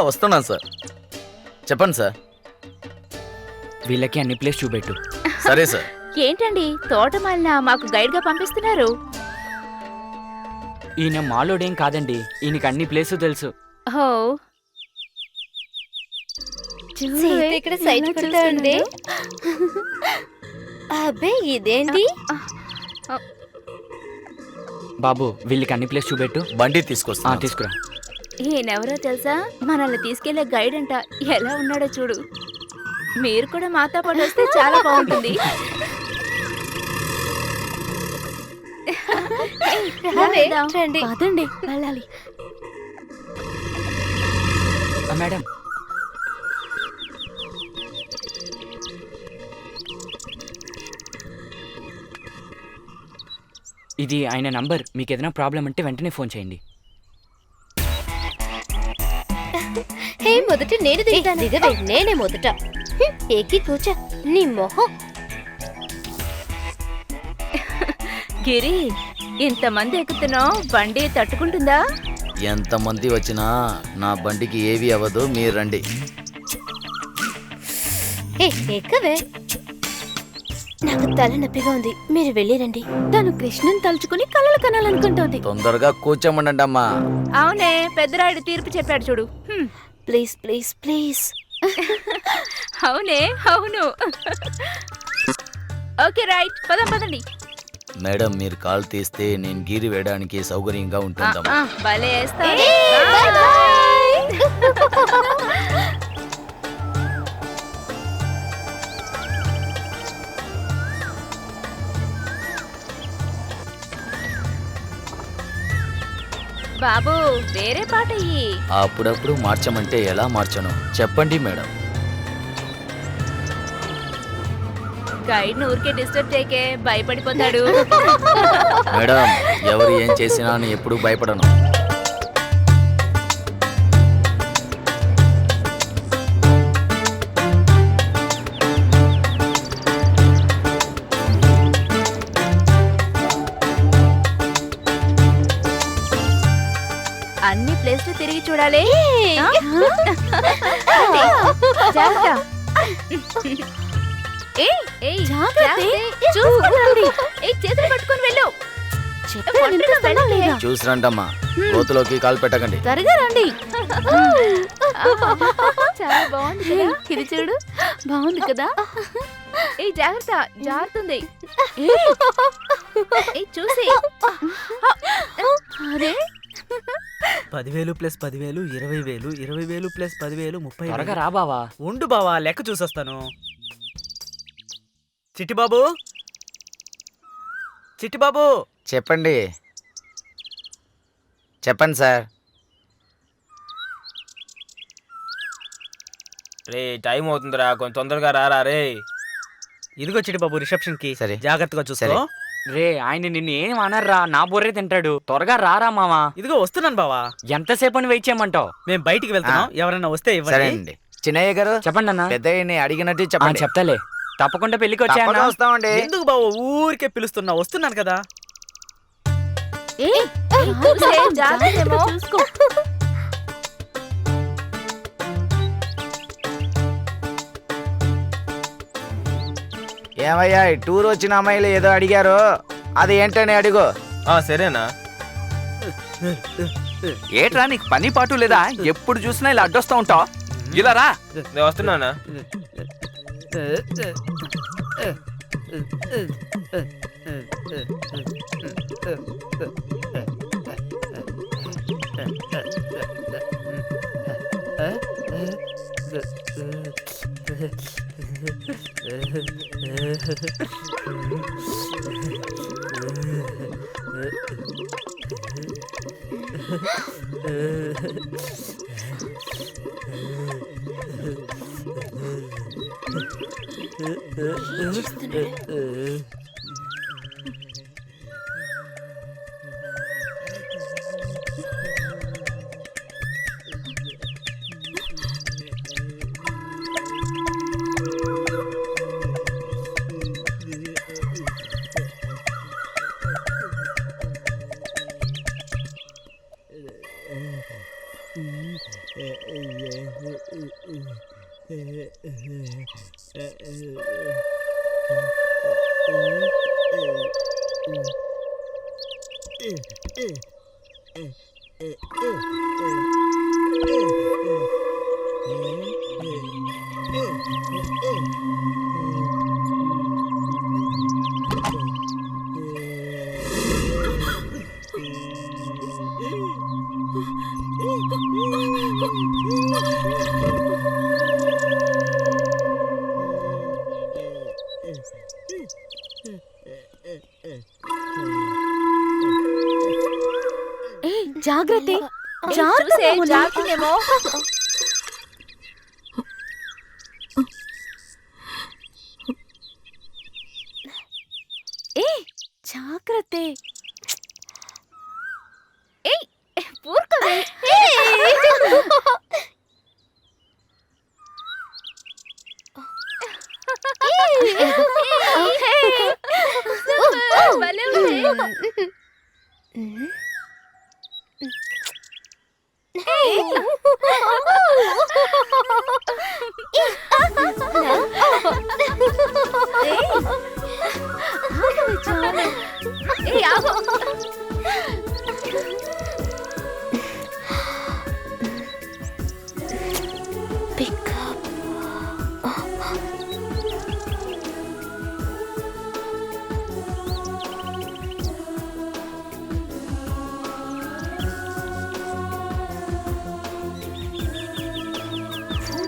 వస్తున్నాను సార్. చెప్పండి సార్. వీళ్ళకి అన్ని ప్లేస్ చూపెట్టు. సరే సార్. ఏంటండి తోటమాలిన మాకు గైడ్ గా పంపిస్తున్నారు? ఈయన మాలోడేం కాదండి, ఈయనకి అన్ని ప్లేసు తెలుసు. ఓ సీత ఇక్కడ సైట్ కొడతా ఉంది. అబ్బే ఇదేంటి? బాబు, వీళ్ళకి అన్ని ప్లేస్ చూపెట్టు. బండి తీసుకొస్తా. తీసుకురా. ఈయనెవరో తెలుసా? మనల్ని తీసుకెళ్లే గైడ్ అంట. ఎలా ఉన్నాడో చూడు. మీరు కూడా మాతో పాటు వస్తే చాలా బాగుంటుంది. రండి. పదండి వెళ్ళాలి. మేడం, ఇది ఆయన నంబర్. మీకు ఏదైనా ప్రాబ్లం అంటే వెంటనే ఫోన్ చేయండి. హే మొదట నేను దిగవే. నేనే మొదట. ఎక్కి కూర్చో. నీ మొహం. గిరి, ఇంతమంది ఎక్కుతున్నావు, బండి తట్టుకుంటుందా? ఎంతమంది వచ్చినా నా బండికి ఏవి అవ్వదు. మీరు రండి. ఎక్కవే. నాకు తలనొప్పిగా ఉంది. మీరు వెళ్ళిరండి. తను కృష్ణన్ తలుచుకుని కలలు కనాలనుకుంటోంది. తొందరగా కూర్చోమనండి అమ్మా. అవునే, పెద్దరాయుడు తీర్పు చెప్పాడు చూడు. Please please please. అవునే, అవును. ఓకే రైట్, పదండి. మేడం, మీరు కాల్ తీస్తే నేను గీరి వేయడానికి సౌకర్యంగా ఉంటుందమ్మా. భలే వేస్తావు. బాబు, వేరే పాట ఇయ్యి. అప్పుడప్పుడు మార్చమంటే ఎలా మార్చను చెప్పండి మేడం. గైడ్ ఊరికే డిస్టర్బ్ చేయకే, భయపడిపోతాడు. మేడం, ఎవరు ఏం చేసినా నేను ఎప్పుడూ భయపడను. అన్ని ప్లేస్లు తిరిగి చూడాలి. జాగ్రత్త. చేతులు పట్టుకొని వెళ్ళు. చూసిరంటమ్మా, గోతులోకి కాలు పెట్టకండి. త్వరగా రండి. చాలా బాగుంది కదా? ఇది చూడు, బాగుంది కదా? జాగ్రత్త, జారుతుంది. చూసి. అరే, 10,000 ప్లస్ 10,000 20,000, 20,000 ప్లస్ 10,000 30,000. త్వరగా రా బావా. ఉండు బావా, లెక్క చూసొస్తాను. చిట్టిబాబు, చిట్టిబాబు. చెప్పండి. చెప్పండి సార్. రే, టైం అవుతుందిరా, కొంచెం తొందరగా రారా రే. ఇదిగో చిట్టిబాబు, రిసెప్షన్ కి. సరే. జాగ్రత్తగా చూసుకో. సరే. రే, ఆయన నిన్ను ఏం అనర్రా, నా బొర్రే తింటాడు. త్వరగా రారా మావా. ఇదిగో వస్తున్నాను బావా. ఎంతసేపు అని వెయిట్ చేయమంటావు? మేము బయటికి వెళ్తున్నాం, ఎవరైనా వస్తే సరే ఇవ్వండి. అండి. చిన్నయ్య గారు, చెప్పండి అన్న. పెద్దయ్యని అడిగినట్టు చెప్పండి. చెప్తాలే, తప్పకుండా పెళ్లికి వచ్చాయన్నా. తప్పకుండా వస్తామండి. ఎందుకు బావా ఊరికే పిలుస్తున్నా? వస్తున్నాను కదా. జాగ్రత్త. చూసుకో. ఏమయ్యా, ఈ టూర్ వచ్చిన అమ్మాయిలు ఏదో అడిగారు, అది ఏంటని అడుగు. సరేనా. ఏట్రా, నీకు పని పాటు లేదా? ఎప్పుడు చూసినా ఇలా అడ్డొస్తా ఉంటావు. ఇలా రా. నేను వస్తున్నానా. జాగ్రత్త, చూసే జాగ్రత్తేమో. జాగ్రత్త. ఊరుకోవే. భలే ఉంది.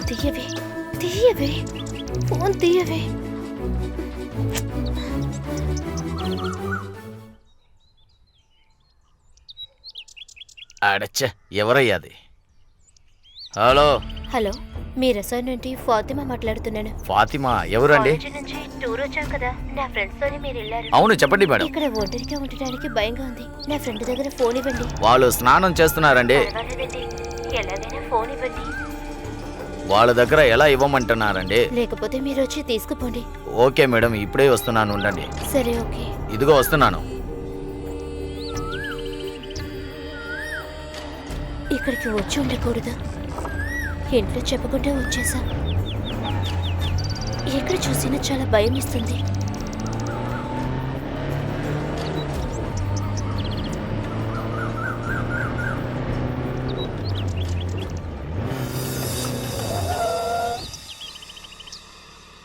తీయవే, తీయవే, ఫోన్ తీయవే. అడచ్చ ఎవరయ్యాది? హలో హలో, మీ రెసార్ట్ నుండి ఫాతిమా మాట్లాడుతున్నాను. ఫాతిమా ఎవరండి? కాలేజీ నుంచి టూర్ వచ్చాం కదా, నా ఫ్రెండ్స్ తోని మీరు వెళ్ళారు. అవును చెప్పండి మేడం. ఇక్కడ ఒంటరిగా ఉండడానికి భయంగా ఉంది. నా ఫ్రెండ్ దగ్గర ఫోన్ ఇవ్వండి. వాళ్ళు స్నానం చేస్తున్నారండి. పర్వాలేదండి, ఎలాగైనా ఫోన్ ఇవ్వండి. వాళ్ళ దగ్గర ఎలా ఇవ్వమంటున్నారండి? లేకపోతే మీరు వచ్చి తీసుకుపోండి. ఓకే మేడం, ఇప్పుడే వస్తున్నాను, ఉండండి. సరే, ఓకే. ఇదిగో వస్తున్నాను. ఇక్కడికి వచ్చి ఉండకూడదు. ఇంట్లో చెప్పకుండా వచ్చేసాం. ఎక్కడ చూసినా చాలా భయం ఇస్తుంది.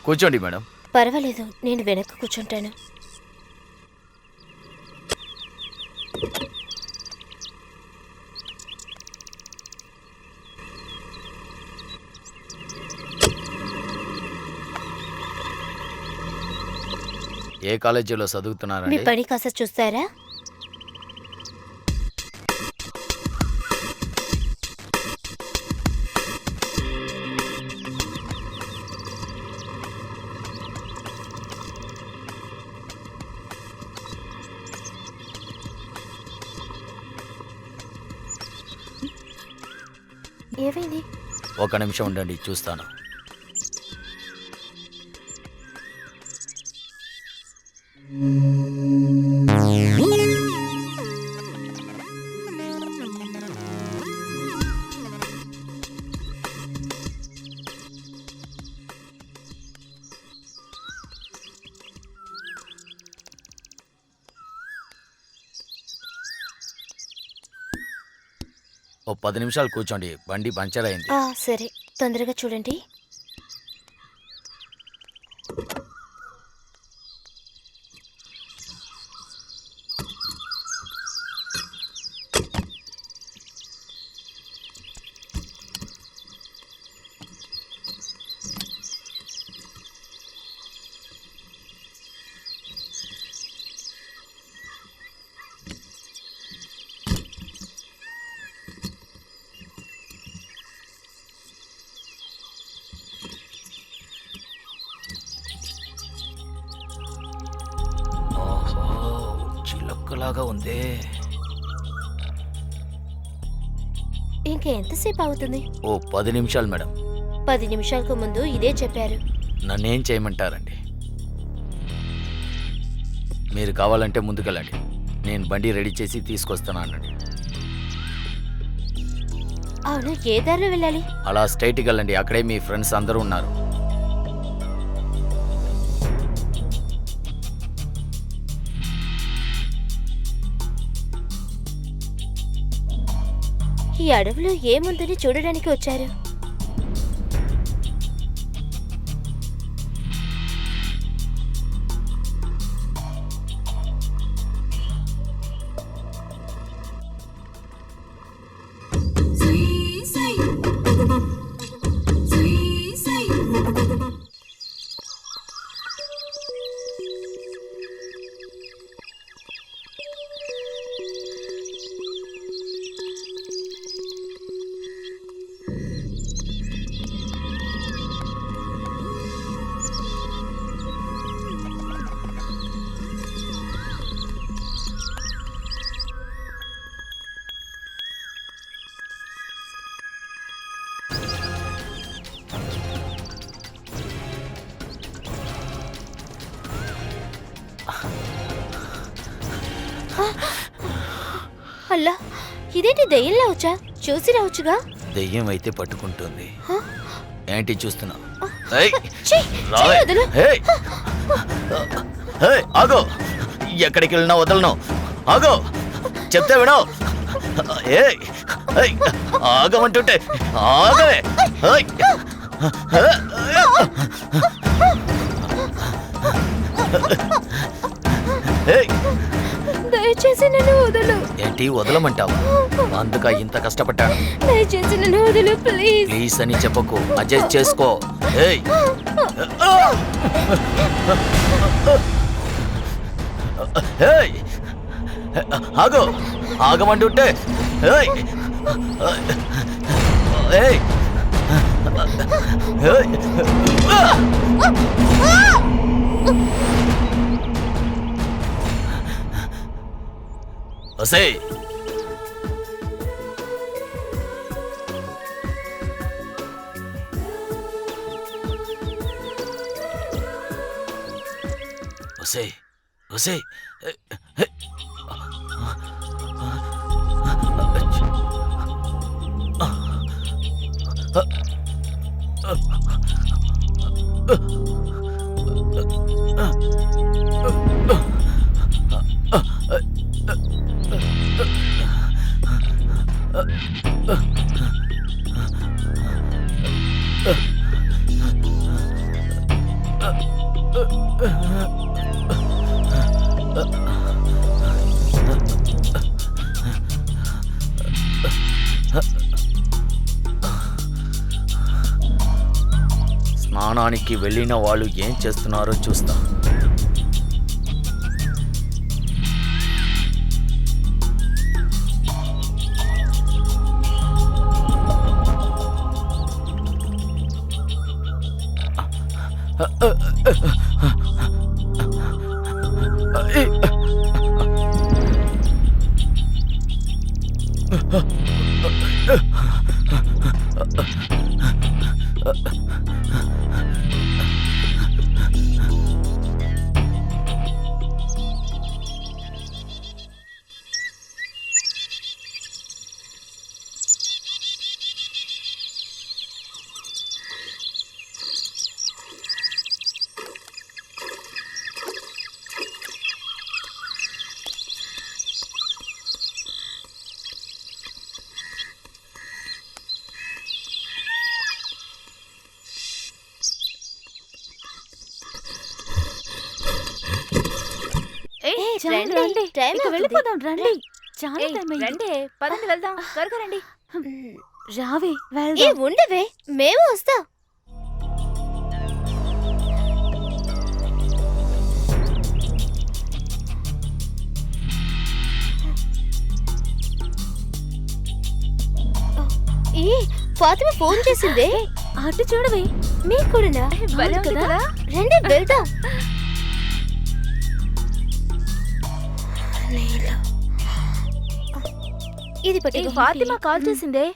కూర్చోండి మేడం. పర్వాలేదు, నేను వెనక్కి కూర్చుంటాను. ఏ కాలేజీలో మీ చదువుతున్నారండి? పని కాస్త చూస్తారా? ఏమైంది? ఒక నిమిషం ఉండండి, చూస్తాను. ఓ 10 నిమిషాలు కూర్చోండి, బండి పంచర్ అయింది. సరే, తొందరగా చూడండి. కుక్కలాగా ఉంది. ఇంకా ఎంతసేపు అవుతుంది? ఓ 10 నిమిషాలు మేడం. 10 నిమిషాలకు ముందు ఇదే చెప్పారు. నన్నేం చేయమంటారండి? మీరు కావాలంటే ముందుకెళ్ళండి, నేను బండి రెడీ చేసి తీసుకొస్తానండి. అవును, ఏ దారిలో వెళ్ళాలి? అలా స్ట్రైట్కి వెళ్ళండి, అక్కడే మీ ఫ్రెండ్స్ అందరూ ఉన్నారు. ఈ అడవిలో ఏముందని చూడడానికి వచ్చారు. అల్లా, ఇదేంటి దెయ్యంలా వచ్చా? చూసి రావచ్చుగా. దెయ్యం అయితే పట్టుకుంటుంది. ఏంటి చూస్తున్నావు? ఆగో, ఎక్కడికి వెళ్ళినా వదలను. ఆగో, చెప్తే వినో. ఆగమంటుంటే ఆగవే. దయచేసి నన్ను వదలు. ఏంటి వదలమంటావా? అందుక ఇంత కష్టపడ్డాను. దయచేసి నన్ను వదలు ప్లీజ్. ప్లీజ్ అని చెప్పకు, అడ్జస్ట్ చేసుకో. ఆగో, ఆగమంటుంటే. ఒసేయ్, ఒసేయ్, ఒసేయ్. స్నానానికి వెళ్ళిన వాళ్ళు ఏం చేస్తున్నారో చూస్తా. వెళ్ళిపోదాం రండి. చాలా టైం అయింది. రండి, పదండి వెళ్దాం. త్వరగా రండి. రావే ఏ వెళ్దాం. ఉండవే, మేము వస్తాం. ఏ ఫాతిమా ఫోన్ చేసిందే. అటు చూడవే. మీకు కూడానా? భలే ఉంది కదా? రండి వెళ్దాం. ఇది పట్టి ఫాతిమా కాల్ చేసిందే.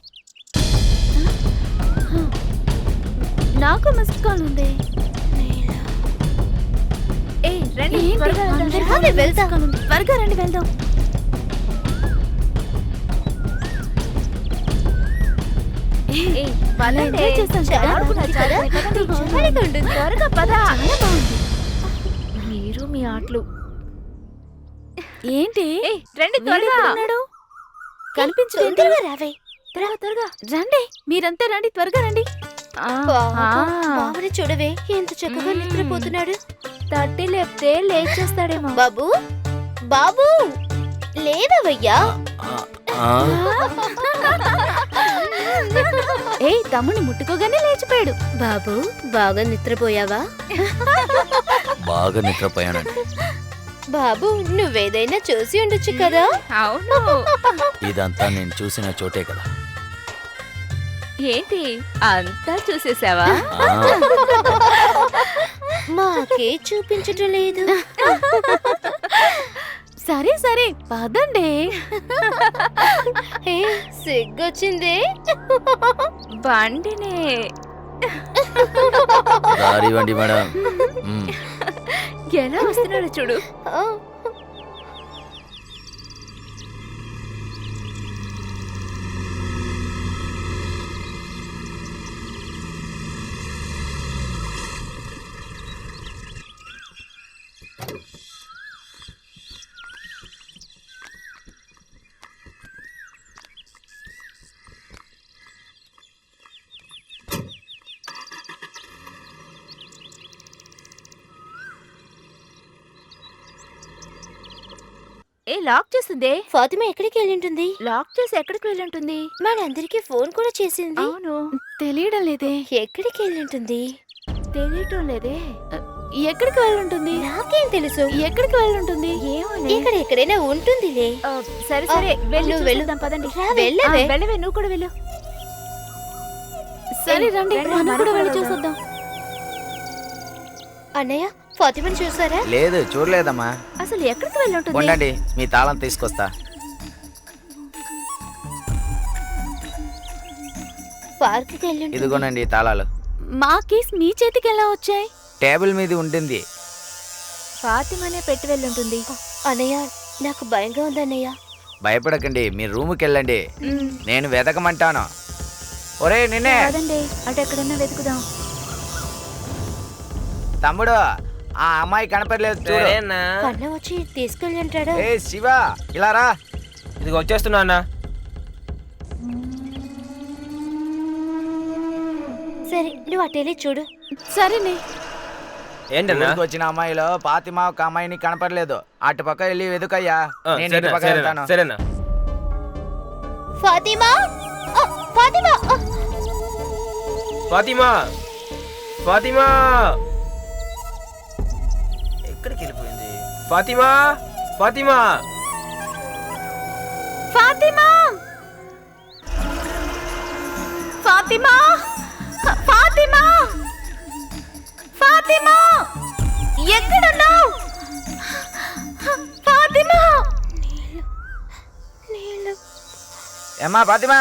నాకు మిస్డ్ కాల్ ఉంది. ఏయ్ రండి ఏంటి? త్వరగా వెళ్దాం. అందరికీ రాలే, మిస్డ్ వెళ్దాం. కాల్ ఉంది. త్వరగా రండి వెళ్దాం. ఏయ్, పదండి. ఎంజాయ్ చేస్తాం కదా? ఆడుకున్నారు చాలా. పదండి, జాలీగా ఉంటుంది. త్వరగా పద. చాలా బాగుంది. మీరు మీ ఆటలు. ఏంటి ఏయ్ రండి వీడు త్వరగా. ఎక్కడున్నాడు? కనిపించలేదు. తొందరగా రావే. త్వరగా త్వరగా. రండి, మీరంతా రండి, త్వరగా రండి. బాబుని చూడవే ఎంత చక్కగా నిద్రపోతున్నాడు. తట్టి లేపితే లేచేస్తాడేమో. బాబు బాబు లేవయ్యా. ఏయ్ తమ్ముని ముట్టుకోగానే లేచిపోయాడు. బాబు బాగా నిద్రపోయావా? బాగా నిద్రపోయానండి. బాబు నువ్వేదైనా చూసి ఉండొచ్చు కదా. అవును. ఇదంతా నేను చూసిన చోటే కదా. ఏంటి అంతా చూసేసావా? ఆ, మాకే చూపించటం లేదు. సరే సరే పదండి. ఏ, సిగ్గొచ్చిందే. బండినే. దారివ్వండి మేడం. ఎలా వస్తున్నాడు చూడు. ఆ, ఏ లాక్ చేసిందే. ఫాతిమా ఎక్కడికి వెళ్ళింటుంది? లాక్ చేసి ఎక్కడికి వెళ్ళుంటుంది? మనందరికి ఫోన్ కూడా చేసింది. అవును. తెలియడం లేదే. ఎక్కడికి వెళ్ళింటుంది? తెలియటం లేదే. ఎక్కడికి వెళ్ళుంటుంది? నాకేం తెలుసు. ఎక్కడికి వెళ్ళుంటుంది? ఏమోనే. ఇక్కడ ఎక్కడైనా ఉంటుందిలే. సరే సరే వెళ్ళి నువ్వు వెళ్ళు. చూసేద్దాం, పదండి. వెళ్ళవే. వెళ్ళవే, నువ్వు కూడా వెళ్ళు. సరే రండి, రండి, మనం మనం కూడా వెళ్ళి కూడా చూసొద్దాం. అన్నయ్య ఫాతిమని చూసారా? లేదు చూడలేదమ్మా. అసలు ఎక్కడికి వెళ్ళుంటుంది? ఉండండి, మీ తాళం తీసుకొస్తా. పార్క్ కి వెళ్ళింటుంది. ఇదిగోనండి ఈ తాళాలు. మా కేస్ మీ చేతికి ఎలా వచ్చాయి? టేబుల్ మీద ఉంటుంది. ఫాతిమానే పెట్టి వెళ్ళుంటుంది. అన్నయ్య నాకు భయంగా ఉంది అన్నయ్య. భయపడకండి, మీరు రూముకి వెళ్ళండి, నేను వెతకమంటాను. ఒరే నిన్నే కాదండి, అటు ఎక్కడన్నా వెతుకుదాం. తమ్ముడు, ఆ అమ్మాయి కనపడలేదు చూడు. సరేనా కన్న వచ్చి తీసుకెళ్ళి అంటాడా? ఏ శివ, ఇలా రా. ఇది వచ్చేస్తున్నా అన్న. సరే నువ్వు అటెళ్ళి చూడు. సరేనే. ఏంటన్నా? ఊరికి వచ్చిన అమ్మాయిలో ఫాతిమా ఒక అమ్మాయిని కనపడలేదు. అటు పక్క వెళ్ళి వెతుకయ్యా, నేను ఇటు సరేనా పక్క సరేనా వెళ్తాను. సరేనా. ఫాతిమా ఫాతిమా ఫాతిమా ఫాతిమా ఎక్కడికి వెళ్ళిపోయింది? ఫాతిమా ఫాతిమా ఫాతిమా ఫాతిమా ఫాతిమా ఫాతిమా ఎక్కడున్నావు? ఫాతిమా నీళ్ళు ఏమ్మా ఫాతిమా,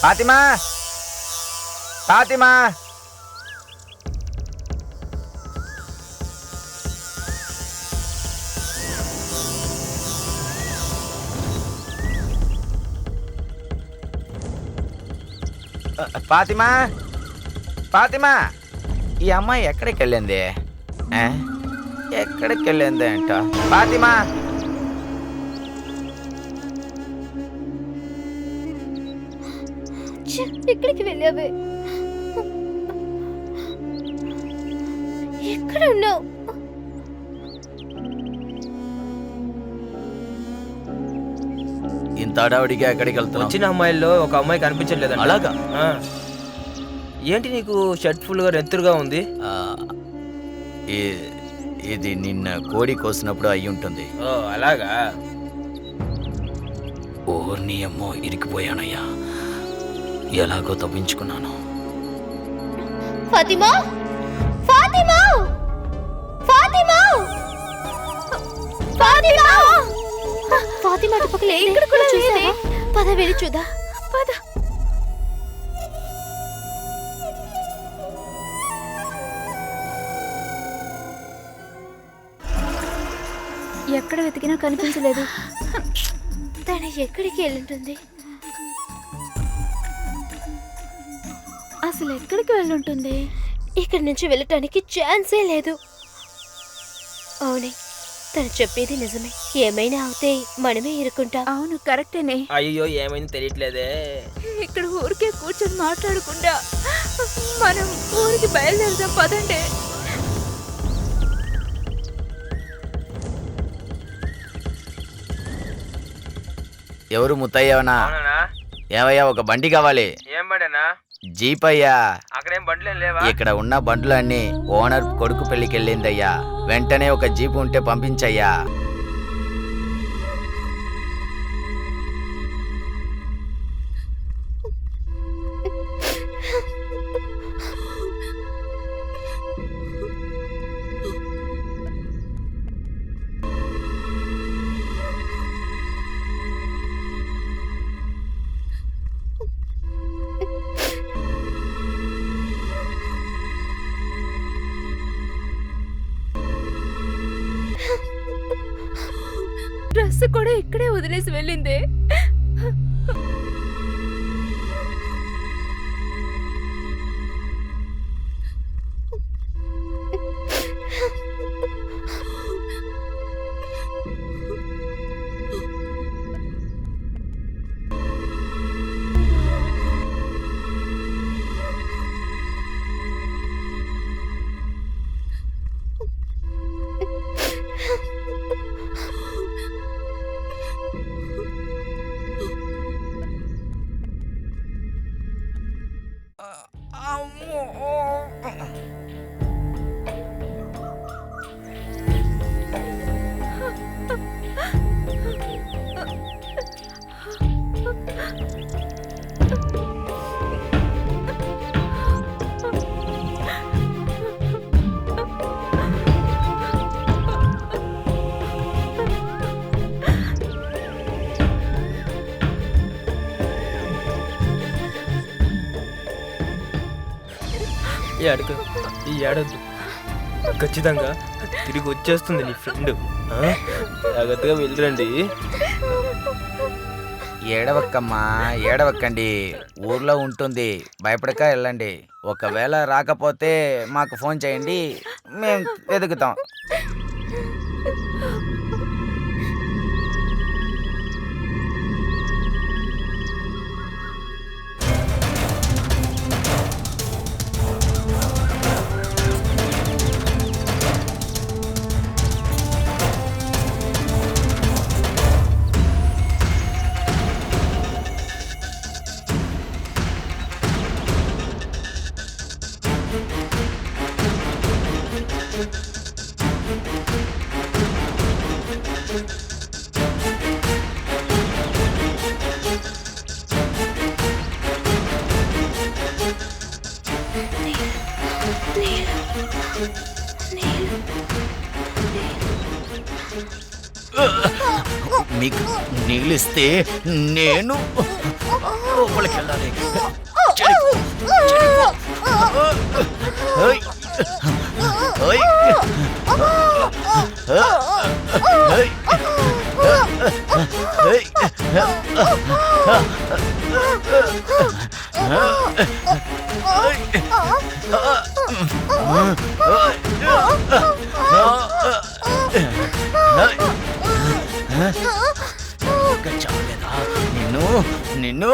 ఫాతిమా, ఫాతిమా. ఫాతిమా, ఫాతిమా, ఈ అమ్మాయి ఎక్కడికి వెళ్ళింది? ఎక్కడికి వెళ్ళింది అంట? ఫాతిమా, ఎక్కడికి వెళ్ళావే? ఎక్కడ ఉన్నావు? ఇంత అడావిడిగా ఎక్కడికి వెళ్తున్నావు? వచ్చిన అమ్మాయిల్లో ఒక అమ్మాయి కనిపించట్లేదు. అలాగా? ఏంటి నీకు షర్ట్ ఫుల్ గా నెత్తురుగా ఉంది? ఆ, ఇది నిన్న కోడి కోసినప్పుడు అయి ఉంటుంది. ఓ అలాగా. ఓర్ని అమ్మో, ఇరికిపోయానయ్యా. ఎలాగో తప్పించుకున్నాను. ఫాతిమా ఫాతిమా ఫాతిమా ఫాతిమా చుట్టుపక్కల ఇక్కడ కూడా లేదే. పద వెళ్ళి చూదా. పద. ఎక్కడ వెతికినా కనిపించలేదు. తను ఎక్కడికి వెళ్ళుంటుంది? అసలు ఎక్కడికి వెళ్ళుంటుంది? ఇక్కడి నుంచి వెళ్ళటానికి ఛాన్సే లేదు. అవునే, తను చెప్పేది నిజమే. ఏమైనా అవుతే మనమే ఇరుకుంటాం. అవును, కరెక్టేనే. అయ్యో ఏమైంది తెలియట్లేదే. ఇక్కడ ఊరికే కూర్చొని మాట్లాడకుండా మనం ఊరికి బయలుదేరదాం పదండి. ఎవరు ముత్తయ్యవనా? ఏమయ్యా, ఒక బండి కావాలి. ఏం పడేనా? జీప్ అయ్యా. అక్కడేం బండ్లేం లేవా? ఇక్కడ ఉన్న బండ్లన్నీ ఓనర్ కొడుకు పెళ్లికెళ్ళిందయ్యా. వెంటనే ఒక జీప్ ఉంటే పంపించయ్యా. డ్రెస్ కూడా ఇక్కడే వదిలేసి వెళ్ళిందే. ఈ అడుగు ఈ ఏడద్దు, ఖచ్చితంగా తిరిగి వచ్చేస్తుంది నీ ఫ్రెండ్. జాగ్రత్తగా వెళ్ళిరండి. ఏడవక్కమ్మా, ఏడవక్కండి. ఊర్లో ఉంటుంది, భయపడక వెళ్ళండి. ఒకవేళ రాకపోతే మాకు ఫోన్ చేయండి, మేము వెతుకుతాం. మీకు నీళ్ళిస్తే నేను లోపలికి వెళ్ళాలి. చాలేదా నిన్ను నిన్ను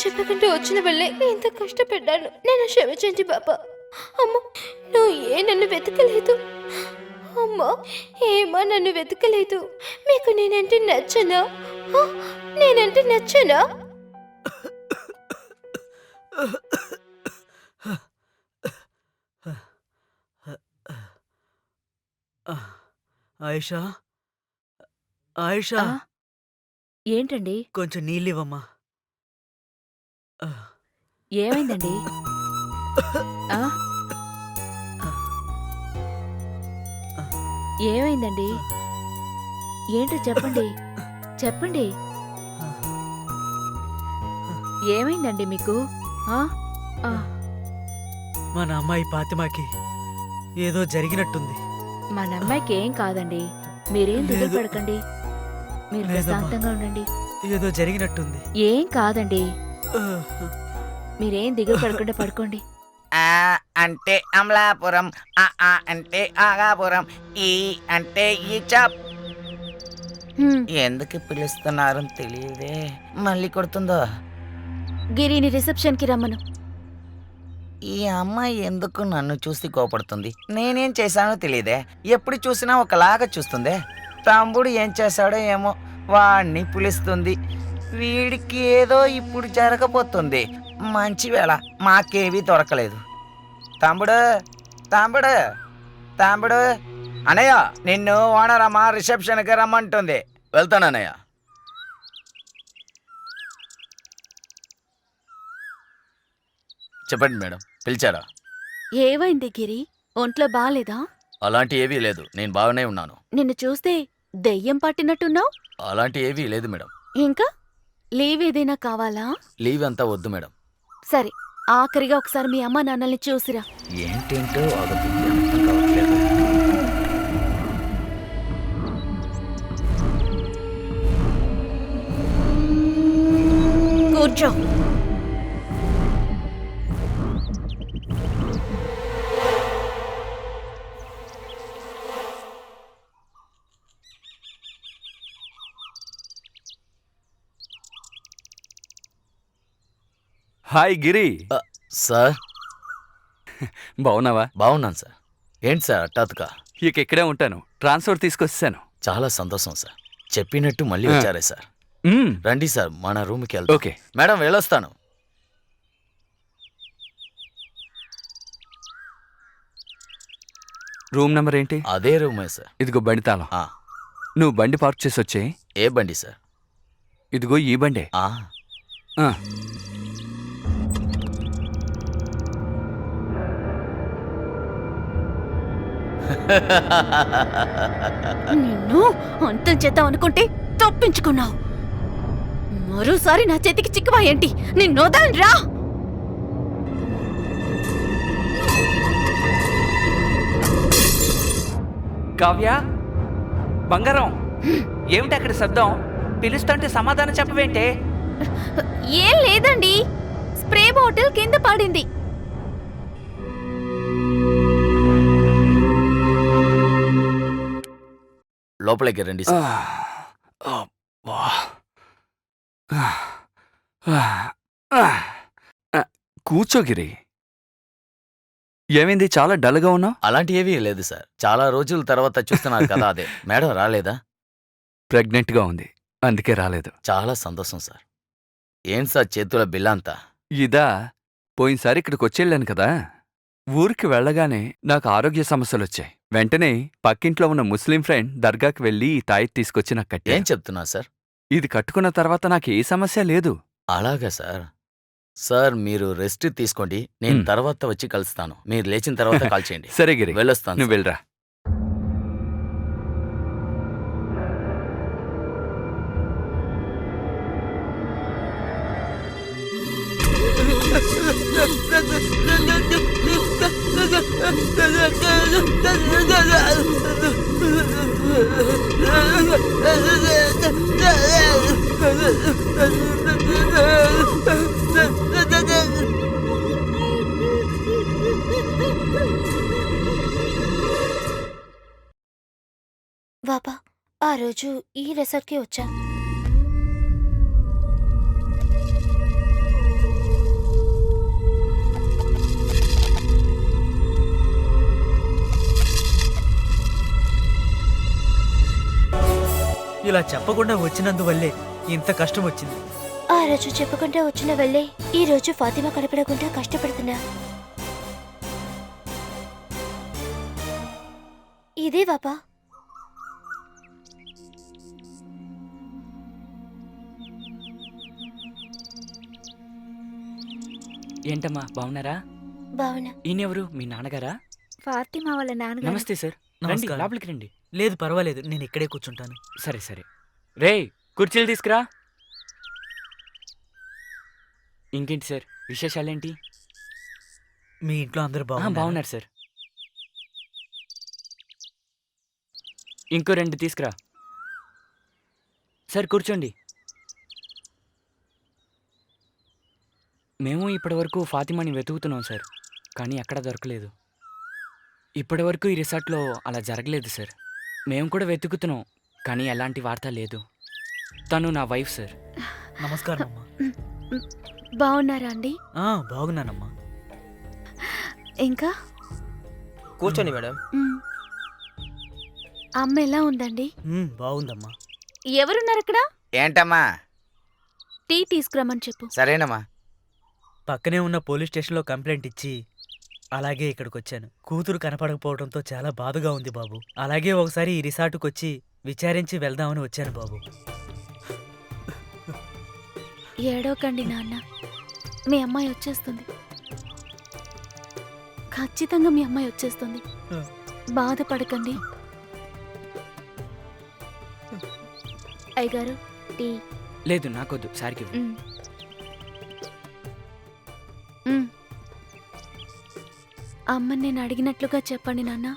చెప్పకుండా వచ్చిన వల్లే ఇంత కష్టపడ్డాను. నేను క్షమించండి బాబా. అమ్మ, నువ్వు నన్ను వెతకలేదు. అమ్మా, ఏమా నన్ను వెతకలేదు. మీకు నేనంటే నచ్చనా? నేనంటే నచ్చనా? ఆయిషా, ఆయిషా, ఏంటండి? కొంచెం నీళ్ళివ్వమ్మా. ఏమైందండి? ఆ? ఏమైందండి? ఏంటో చెప్పండి, చెప్పండి. ఏమైందండి మీకు? ఆ? ఆ. మన అమ్మాయి ఫాతిమాకి ఏదో జరిగినట్టుంది. మన అమ్మాయికి ఏం కాదండి, మీరేం దిగులు లేదు. పడకండి. మీరు లేదమ్మా. ప్రశాంతంగా ఉండండి. ఏదో జరిగినట్టుంది. ఏం కాదండి, మీరేం దిగులు పడకుండా పడుకోండి. ఆ అంటే అమలాపురం, ఆ అంటే ఆగాపురం, ఈ అంటే ఈచాప్. హ్మ్, ఎందుకు పిలుస్తున్నారో తెలియదే. మళ్ళీ కొడుతుందో. గిరిని రిసెప్షన్ కి రమ్మను. ఈ అమ్మాయి ఎందుకు నన్ను చూసి కోపడుతుంది? నేనేం చేశానో తెలియదే. ఎప్పుడు చూసినా ఒకలాగా చూస్తుందే. తమ్ముడు ఏం చేశాడో ఏమో, వాడిని పిలుస్తుంది. వీడికి ఏదో ఇప్పుడు జరగబోతుంది. మంచి వేళ, మాకేవీ దొరకలేదు. తమ్ముడు, తమ్ముడు, తమ్ముడు. అనయ్య, నిన్ను ఓనరమ్మ రిసెప్షన్కి రమ్మంటుంది. వెళ్తానన్నయ్య. చెప్పండి మేడం, పిలిచారా? ఏవైంది గిరి? ఒంట్లో బాలేదా? అలాంటి ఏవీ లేదు, నేను బాగానే ఉన్నాను. నిన్ను చూస్తే దెయ్యం పట్టినట్టున్నావు. అలాంటి ఏవీ లేదు మేడం. ఇంకా లీవ్ ఏదైనా కావాలా? లీవ్ అంతా వద్దు మేడం. సరే, ఆఖరిగా ఒకసారి మీ అమ్మ నాన్నల్ని చూసిరా. ఏంటేంటో అవుతుంది, అర్థం కావట్లేదు. కూర్చో. హాయ్ గిరి, సార్, బావున్నావా? బాగున్నాను సార్. ఏంటి సార్ హఠాత్తుగా? ఇక ఇక్కడే ఉంటాను, ట్రాన్స్ఫర్ తీసుకొచ్చేసాను. చాలా సంతోషం సార్. చెప్పినట్టు మళ్ళీ ఆ. వచ్చారే సార్. మ్మ్, రండి సార్, మన రూమ్కి వెళ్దాం. ఓకే. మేడం, వెళ్ళొస్తాను. రూమ్ నెంబర్ ఏంటి? అదే రూమే సార్. ఇదిగో బండి తాళం. ఆ, నువ్వు బండి పార్క్ చేసి వచ్చే. ఏ బండి సార్? ఇదిగో ఈ బండే. ఆ, ఆ, నిన్ను అంతం చేద్దాం అనుకుంటే తప్పించుకున్నావు. మరోసారి నా చేతికి చిక్కువా ఏంటి? నిన్ను వదలరా. కావ్య, బంగారం, ఏమిటి అక్కడ శబ్దం? పిలుస్తుంటే సమాధానం చెప్పవేంటే? ఏం లేదండి, స్ప్రే బాటిల్ కింద పడింది. లోపలికి రండి సార్. అబ్బా. కూర్చో గిరి. ఏమైంది, చాలా డల్గా ఉన్నావు? అలాంటి ఏవీ లేదు సార్. చాలా రోజుల తర్వాత చూస్తున్నారు కదా, అదే. మేడం రాలేదా? ప్రెగ్నెంట్గా ఉంది, అందుకే రాలేదు. చాలా సంతోషం సార్. ఏం సార్ చేతుల బిల్లంతా? ఇదా, పోయినసారి ఇక్కడికి వచ్చేళ్ళాను కదా, ఊరికి వెళ్ళగానే నాకు ఆరోగ్య సమస్యలొచ్చాయి. వెంటనే పక్కింట్లో ఉన్న ముస్లిం ఫ్రెండ్ దర్గాకి వెళ్ళి ఈ తాయిత్ తీసుకొచ్చి నాకు కట్టాను. ఏం చెప్తున్నా సార్? ఇది కట్టుకున్న తర్వాత నాకు ఏ సమస్య లేదు. అలాగా సార్. సార్, మీరు రెస్ట్ తీసుకోండి, నేను తర్వాత వచ్చి కలుస్తాను. మీరు లేచిన తర్వాత కాల్ చేయండి. సరే గిరి, వెళ్ళొస్తాను. నువ్వు వెళ్ళరా. బాబా, ఆ రోజు ఈ రిసార్ట్కి వచ్చా. ఇలా చెప్పకుండా వచ్చినందువల్లే ఇంత కష్టం వచ్చింది. ఆ రోజు చెప్పకుండా వచ్చిన వల్లే ఈ రోజు ఫాతిమా కనపడకుండా కష్టపడుతున్నా. ఇదే పాపా. ఏంటమ్మా బాగున్నారా? బావునా. ఈయనెవరు? మీ నాన్నగారా? ఫాతిమా వాళ్ళ నాన్నగారు. నమస్తే సార్. రండి, నమస్కారం. లోపలికి రండి. లేదు పర్వాలేదు, నేను ఇక్కడే కూర్చుంటాను. సరే సరే. రే కుర్చీలు తీసుకురా. ఇంకేంటి సార్ విశేషాలేంటి? మీ ఇంట్లో అందరూ బాగున్నారు సార్. ఇంకో 2 తీసుకురా. సార్ కూర్చోండి. మేము ఇప్పటివరకు ఫాతిమాని వెతుకుతున్నాం సార్, కానీ ఎక్కడా దొరకలేదు. ఇప్పటివరకు ఈ రిసార్ట్లో అలా జరగలేదు సార్. మేము కూడా వెతుకుతున్నాం, కానీ ఎలాంటి వార్త లేదు. తను నా వైఫ్ సార్. నమస్కారం అమ్మా. బాగున్నారా అండి? బాగున్నానమ్మా. ఇంకా కూర్చోండి మేడం. అమ్మ ఎలా ఉందండి? బాగుందమ్మా. ఎవరున్నారు అక్కడ? ఏంటమ్మా? టీ తీసుకురమ్మని చెప్పు. సరేనమ్మా. పక్కనే ఉన్న పోలీస్ స్టేషన్లో కంప్లైంట్ ఇచ్చి అలాగే ఇక్కడికి వచ్చాను. కూతురు కనపడకపోవడంతో చాలా బాధగా ఉంది బాబు. అలాగే ఒకసారి ఈ రిసార్టుకు వచ్చి విచారించి వెళ్దామని వచ్చాను బాబు. ఏడవకండి నాన్న, మీ అమ్మాయి వచ్చేస్తుంది. ఖచ్చితంగా మీ అమ్మాయి వచ్చేస్తుంది. బాధపడకండి. అయ్యగారు టీ. లేదు నాకొద్దు, సార్కి ఇవ్వు. అమ్మని నేను అడిగినట్లుగా చెప్పండి నాన్న.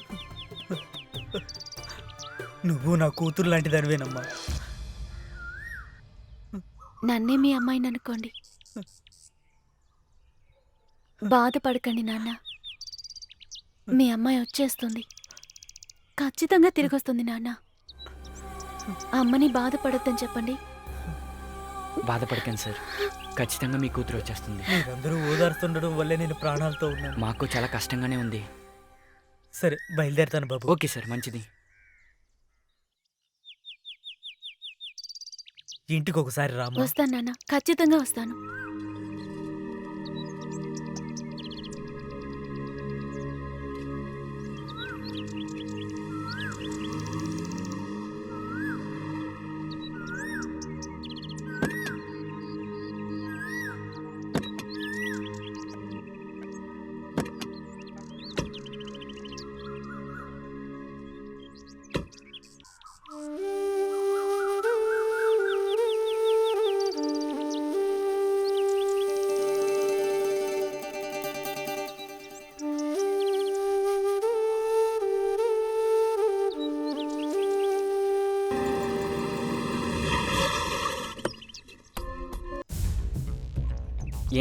నువ్వు నా కూతురు లాంటి దానివేనమ్మా. నన్నే మీ అమ్మాయిని అనుకోండి. బాధపడకండి నాన్న, మీ అమ్మాయి వచ్చేస్తుంది. ఖచ్చితంగా తిరిగి వస్తుంది నాన్న. అమ్మని బాధపడొద్దని చెప్పండి. బాధపడకండి సార్, ఖచ్చితంగా మీ కూతురు వచ్చేస్తుంది. మీరందరూ ఓదార్తుండడం వల్లే నేను ప్రాణాలతో ఉన్నాను. మాకు చాలా కష్టంగానే ఉంది. సరే బయలుదేరుతాను బాబు. ఓకే సార్, మంచిది. ఇంటికి ఒకసారి రామా. వస్తాను నాన్న, ఖచ్చితంగా వస్తాను.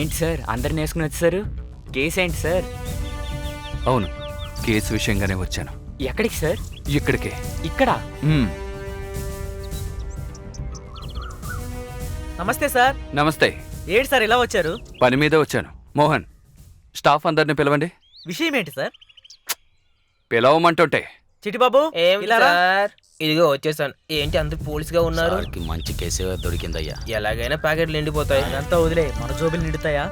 ఏంటి సార్ అందరిని వేసుకుని వచ్చేసారు? కేసు ఏంటి సార్? అవును, కేసు విషయంగానే వచ్చాను. ఎక్కడికి సార్? ఇక్కడికే. ఇక్కడ? నమస్తే సార్. నమస్తే. ఏంటి సార్ ఇలా వచ్చారు? పని మీద వచ్చాను. మోహన్, స్టాఫ్ అందరిని పిలవండి. విషయం ఏంటి సార్? పిలవమంటుంటే. చిటిబాబు ఇలా రా. సార్ ఇదిగో వచ్చేసాను. ఏంటి అందరు పోలీసుగా ఉన్నారు? సార్కి మంచి కేసే దొరికిందయ్యా. ఎలాగైనా ప్యాకెట్లు నిండిపోతాయి. అదంతా వదిలే, మన జోబులు నిండుతాయా?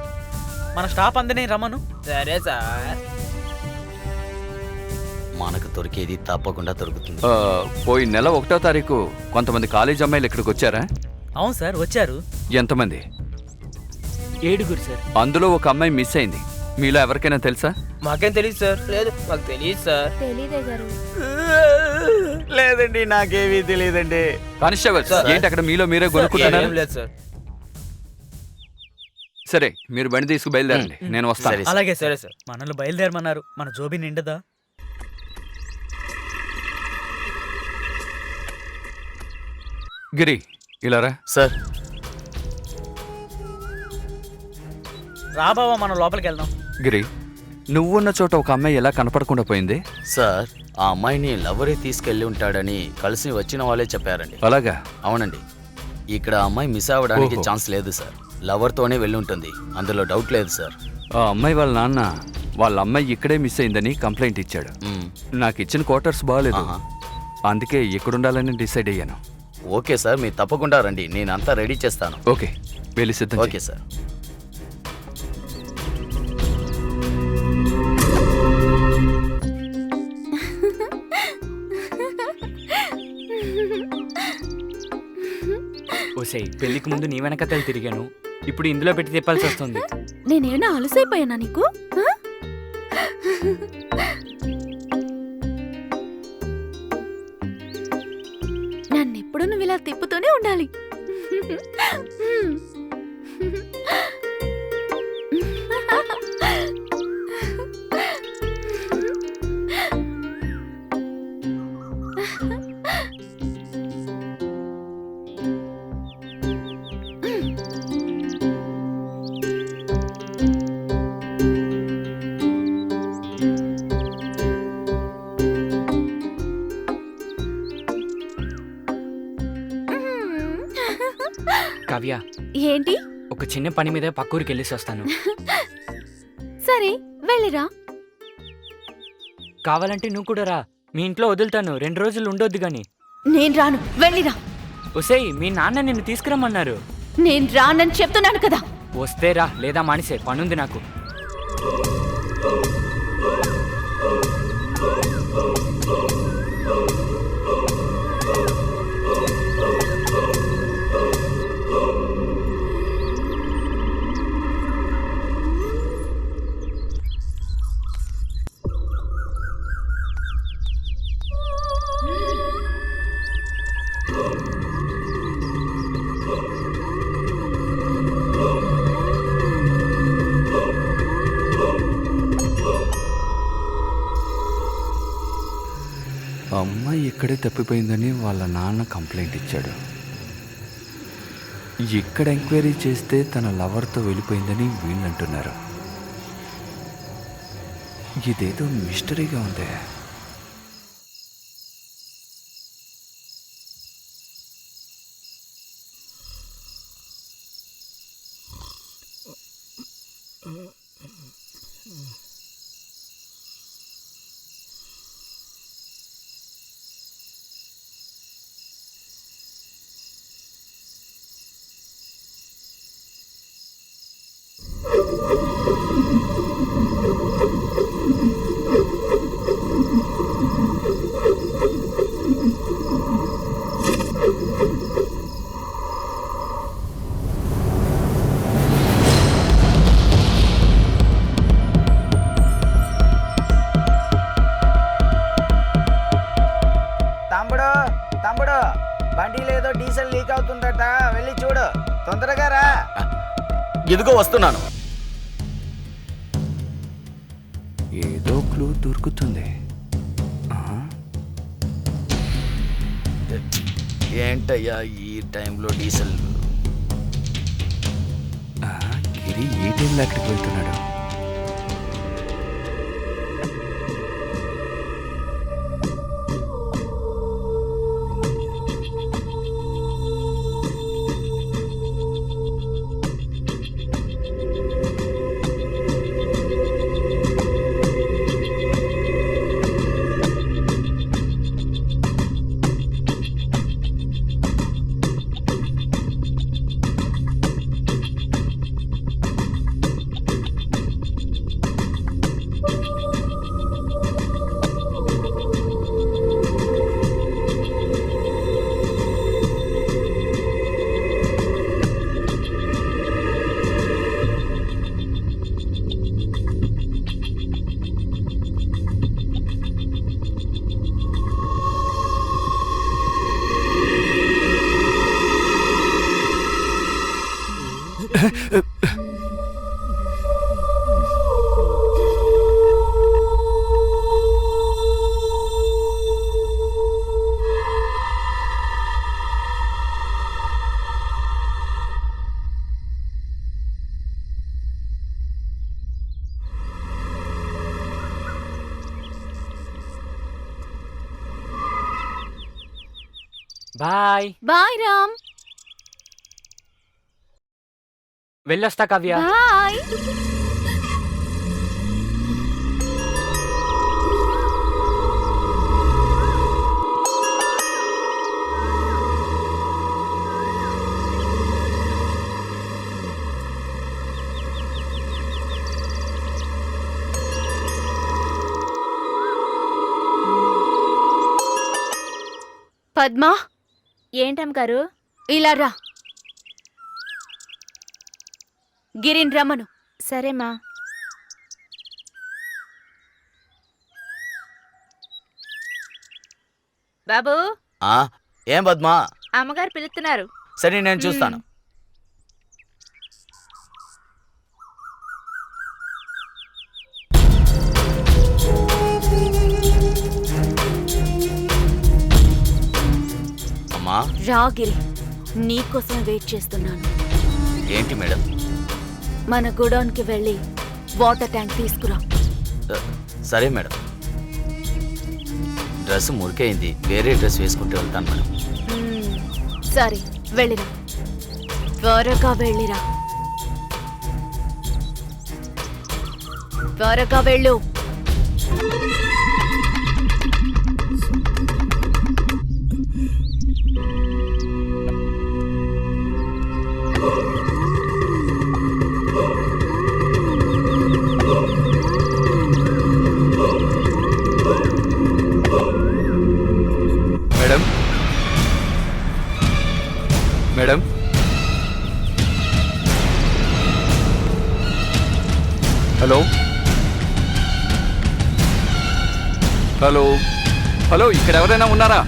మన స్టాఫ్ అందరినీ రమ్మను. సరే సార్. మనకు దొరికేది తప్పకుండా దొరుకుతుంది. పోయిన నెల 1వ తారీఖు కొంతమంది కాలేజ్ అమ్మాయిలు ఇక్కడికి వచ్చారా? అవును సార్ వచ్చారు. ఎంతమంది? 7 సార్. అందులో ఒక అమ్మాయి మిస్ అయింది. మీలో ఎవరికైనా తెలుసా? మాకేం తెలియదు సార్. లేదు మాకు తెలియదు సార్. తెలీదే గారు. లేదండి, నాకేమీ తెలియదండి. కానిస్టేబుల్ ఏంటి అక్కడ మీలో మీరే కొనుక్కుంటున్నారు? ఏం లేదు సార్. సరే మీరు బండి తీసుకు బయలుదేరండి, నేను వస్తాను. అలాగే సరే సార్. మనల్ని బయలుదేరమన్నారు. మన జోబీ నిండదా? గిరి ఇలారా. సార్ రా బావా, మనం లోపలికి వెళ్దాం. గిరి, నువ్వున్న చోట ఒక అమ్మాయి ఎలా కనపడకుండా పోయింది? సార్ ఆ అమ్మాయిని లవరే తీసుకెళ్లి ఉంటాడని కలిసి వచ్చిన వాళ్ళే చెప్పారండి. అలాగా? అవునండి. ఇక్కడ ఆ అమ్మాయి మిస్ అవ్వడానికి ఛాన్స్ లేదు సార్. లవర్తోనే వెళ్ళి ఉంటుంది, అందులో డౌట్ లేదు సార్. ఆ అమ్మాయి వాళ్ళ నాన్న వాళ్ళ అమ్మాయి ఇక్కడే మిస్ అయిందని కంప్లైంట్ ఇచ్చాడు. నాకు ఇచ్చిన క్వార్టర్స్ బాగాలేదు, అందుకే ఇక్కడుండాలని డిసైడ్ అయ్యాను. ఓకే సార్, మీరు తప్పకుండా రండి, నేనంతా రెడీ చేస్తాను. ఓకే, వెళ్ళి సిద్ధం ఓకే సార్. ఓసేయ్, పెళ్లికి ముందు నీ వెనకతలు తిరిగాను, ఇప్పుడు ఇందులో పెట్టి తిప్పాల్సి వస్తుంది. నేనేనా అలసైపోయానా నీకు? ఆ? నన్నెప్పుడు నువ్వు ఇలా తిప్పుతూనే ఉండాలి. కావ్య, ఏంటి? ఒక చిన్న పని మీద పక్కూరికి వెళ్ళేసి వస్తాను. సరే వెళ్ళిరా. కావాలంటే నువ్వు కూడా రా, మీ ఇంట్లో వదులుతాను, 2 రోజులు ఉండొద్దు గాని. నేను రాను, వెళ్ళిరా. ఒసేయ్, మీ నాన్న నిన్ను తీసుకురమ్మన్నారు. నేను రానని చెప్తున్నాను కదా. వస్తే రా, లేదా మానిసే, పనుంది నాకు. అమ్మాయి ఇక్కడే తప్పిపోయిందని వాళ్ళ నాన్న కంప్లైంట్ ఇచ్చాడు. ఇక్కడ ఎంక్వైరీ చేస్తే తన లవర్తో వెళ్ళిపోయిందని వీళ్ళంటున్నారు. ఇదేదో మిస్టరీగా ఉంది. తమ్ముడు తమ్ముడు, బండిలో ఏదో డీజిల్ లీక్ అవుతుందట, వెళ్ళి చూడు, తొందరగా రా. ఇదిగో వస్తున్నాను. ఏదో క్లూ దొరుకుతుంది. ఏంటయ్యా ఈ టైంలో డీజిల్? గిరి ఏ టైంలో అక్కడికి వెళ్తున్నాడు? బాయ్. బాయ్ రామ్. వెళ్ళొస్తా కావ్య. బాయ్. పద్మా, ఏంటమ్మగారు? ఇలా రా. గిరిన్ రమ్మను. సరేమా. బాబు, ఆ, ఏం పద్మా? అమ్మగారు పిలుస్తున్నారు. సరే నేను చూస్తాను. అమ్మా, రా గిరి, నీకోసం వెయిట్ చేస్తున్నాను. ఏంటి మేడం? మన గోడౌన్కి వెళ్ళి వాటర్ ట్యాంక్ తీసుకురా. సరే మేడం. డ్రెస్ మురికైంది, వేరే డ్రెస్ వేసుకుంటూ వెళ్తాను మేడం. సరే, వెళ్ళిరా. త్వరగా వెళ్ళిరా. త్వరగా వెళ్ళు. Madam, madam, hello, hello, hello, ఇక్కడ ఎవరైనా ఉన్నారా?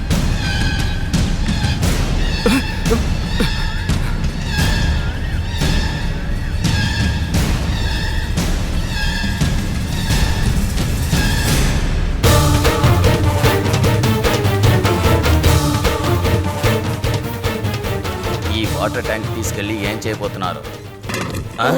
ఈ వాటర్ ట్యాంక్ తీసుకెళ్ళి ఏం చేయబోతున్నారు? ఆ?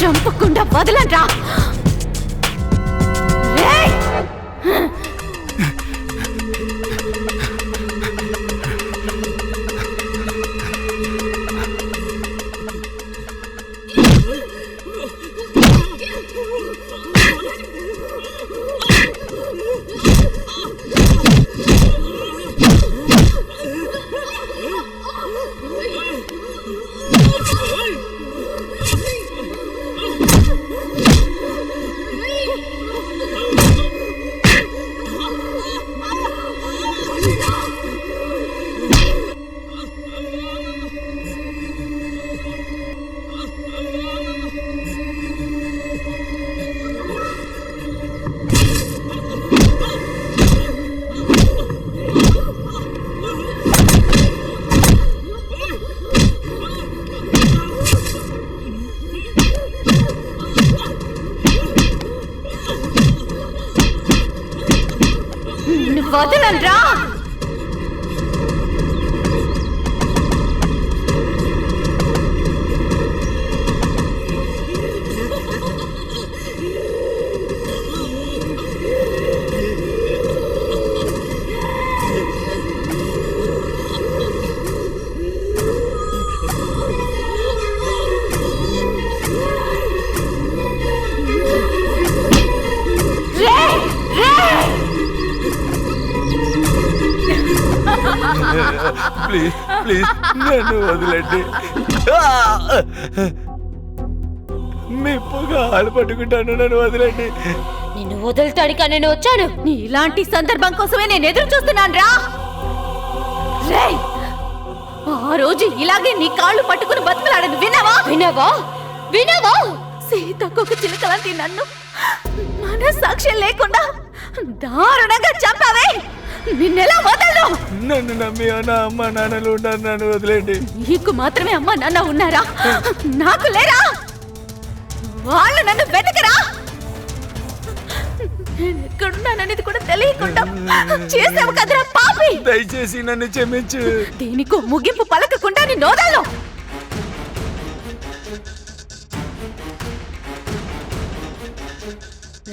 చంపకుండా వదలండ్రా. వదలండ్రా. ప్లీజ్, ప్లీజ్, నన్ను వదిలేండి. మీ పొగ ఆలు పట్టుకుంటాను, నన్ను వదిలేండి. నిన్ను వదులుతాడికా నేను వచ్చాను. ఇలాంటి సందర్భం కోసమే నేను ఎదురు చూస్తున్నాను రా. ఆ రోజు ఇలాగే నీ కాళ్ళు పట్టుకుని బతుకులాడని విన్నావా? వినవా వినవా? సీతకొక చిలుకలాంటి నన్ను మనస్సాక్ష్యం లేకుండా దారుణంగా చంపావే. నిన్నెలా వదలను? నన్ను నమ్మి నా అమ్మ నాన్నలు ఉన్నారు, నన్ను వదిలేండి. నీకు మాత్రమే అమ్మ నాన్న ఉన్నారా? నాకు లేరా? వాళ్ళు నన్ను వెతకరా? నేను ఎక్కడున్నాననేది కూడా తెలియకుండా చేసావు కదరా పాపి. దయచేసి నన్ను క్షమించు. దీనికో ముగింపు పలకకుండా నిన్ను వదలను.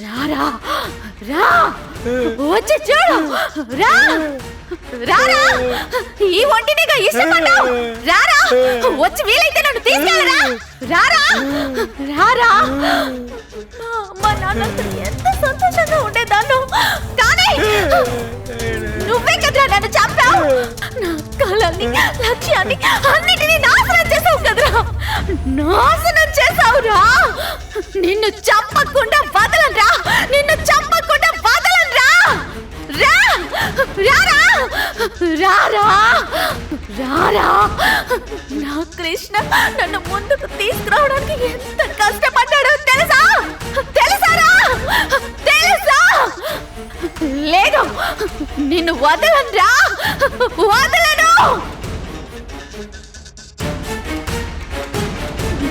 రారా, రా, వచ్చి చూడు, రా. రారా, ఈ ఒంటినిగా ఇష్టపడ్డావు. రారా, వచ్చి వీలైతే నన్ను తీసుకెళ్ళరా. రారా రారా. మా నాన్నతో ఎంత సంతోషంగా ఉండేదాన్ని, కానీ నువ్వే కదరా నన్ను చంపావు. నా కళల్ని, లక్ష్యాన్ని అన్నిటినీ నాశనం చేసావు కదరా. నాశనం చేసావురా. నిన్ను చంపకుండా వదలరా, నిన్ను చంపకుండా వదలరా. రా రారా రారా రారా. నా కృష్ణ నన్ను ముందుకు తీసుకురావడానికి ఎంత కష్టపడ్డాడో తెలుసా? తెలుసారా? తెలుసా? లేదు, నిన్ను వదలరా, వదలను.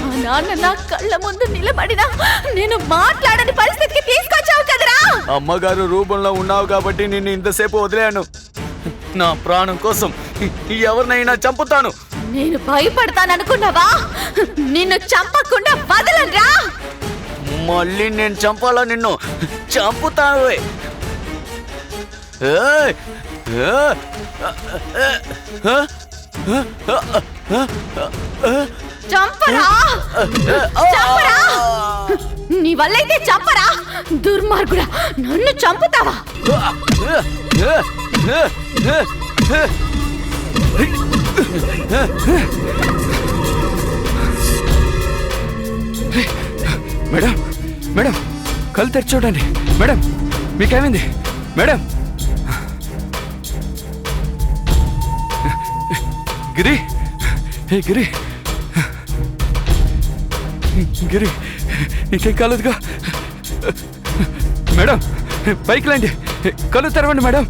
మా నాన్న నా కళ్ళ ముందు నిలబడినా నేను మాట్లాడని పరిస్థితికి తీసుకొచ్చావు కదరా. అమ్మగారు రూపంలో ఉన్నావు కాబట్టి నిన్ను ఇంతసేపు వదిలేను. నా ప్రాణం కోసం ఎవరినైనా చంపుతాను. నేను భయపడతాననుకున్నావా? నిన్ను చంపకుండా వదలరా. మళ్ళీ నేను చంపాలా? నిన్ను చంపుతాను. ఏయ్! ఏయ్! చంపరా, చంపరా. నీ వల్లైతే చంపరా. దుర్మార్గుడా, నన్ను చంపుతావా? మేడం, మేడం, కళ్ళు తెరిచి చూడండి. మేడం, మీకేమైంది? మేడం, గిరి, హే గిరి, గిరి, నీకేం కాలేదుగా? మేడం, పైకి లేండి, కళ్ళు తెరవండి మేడం.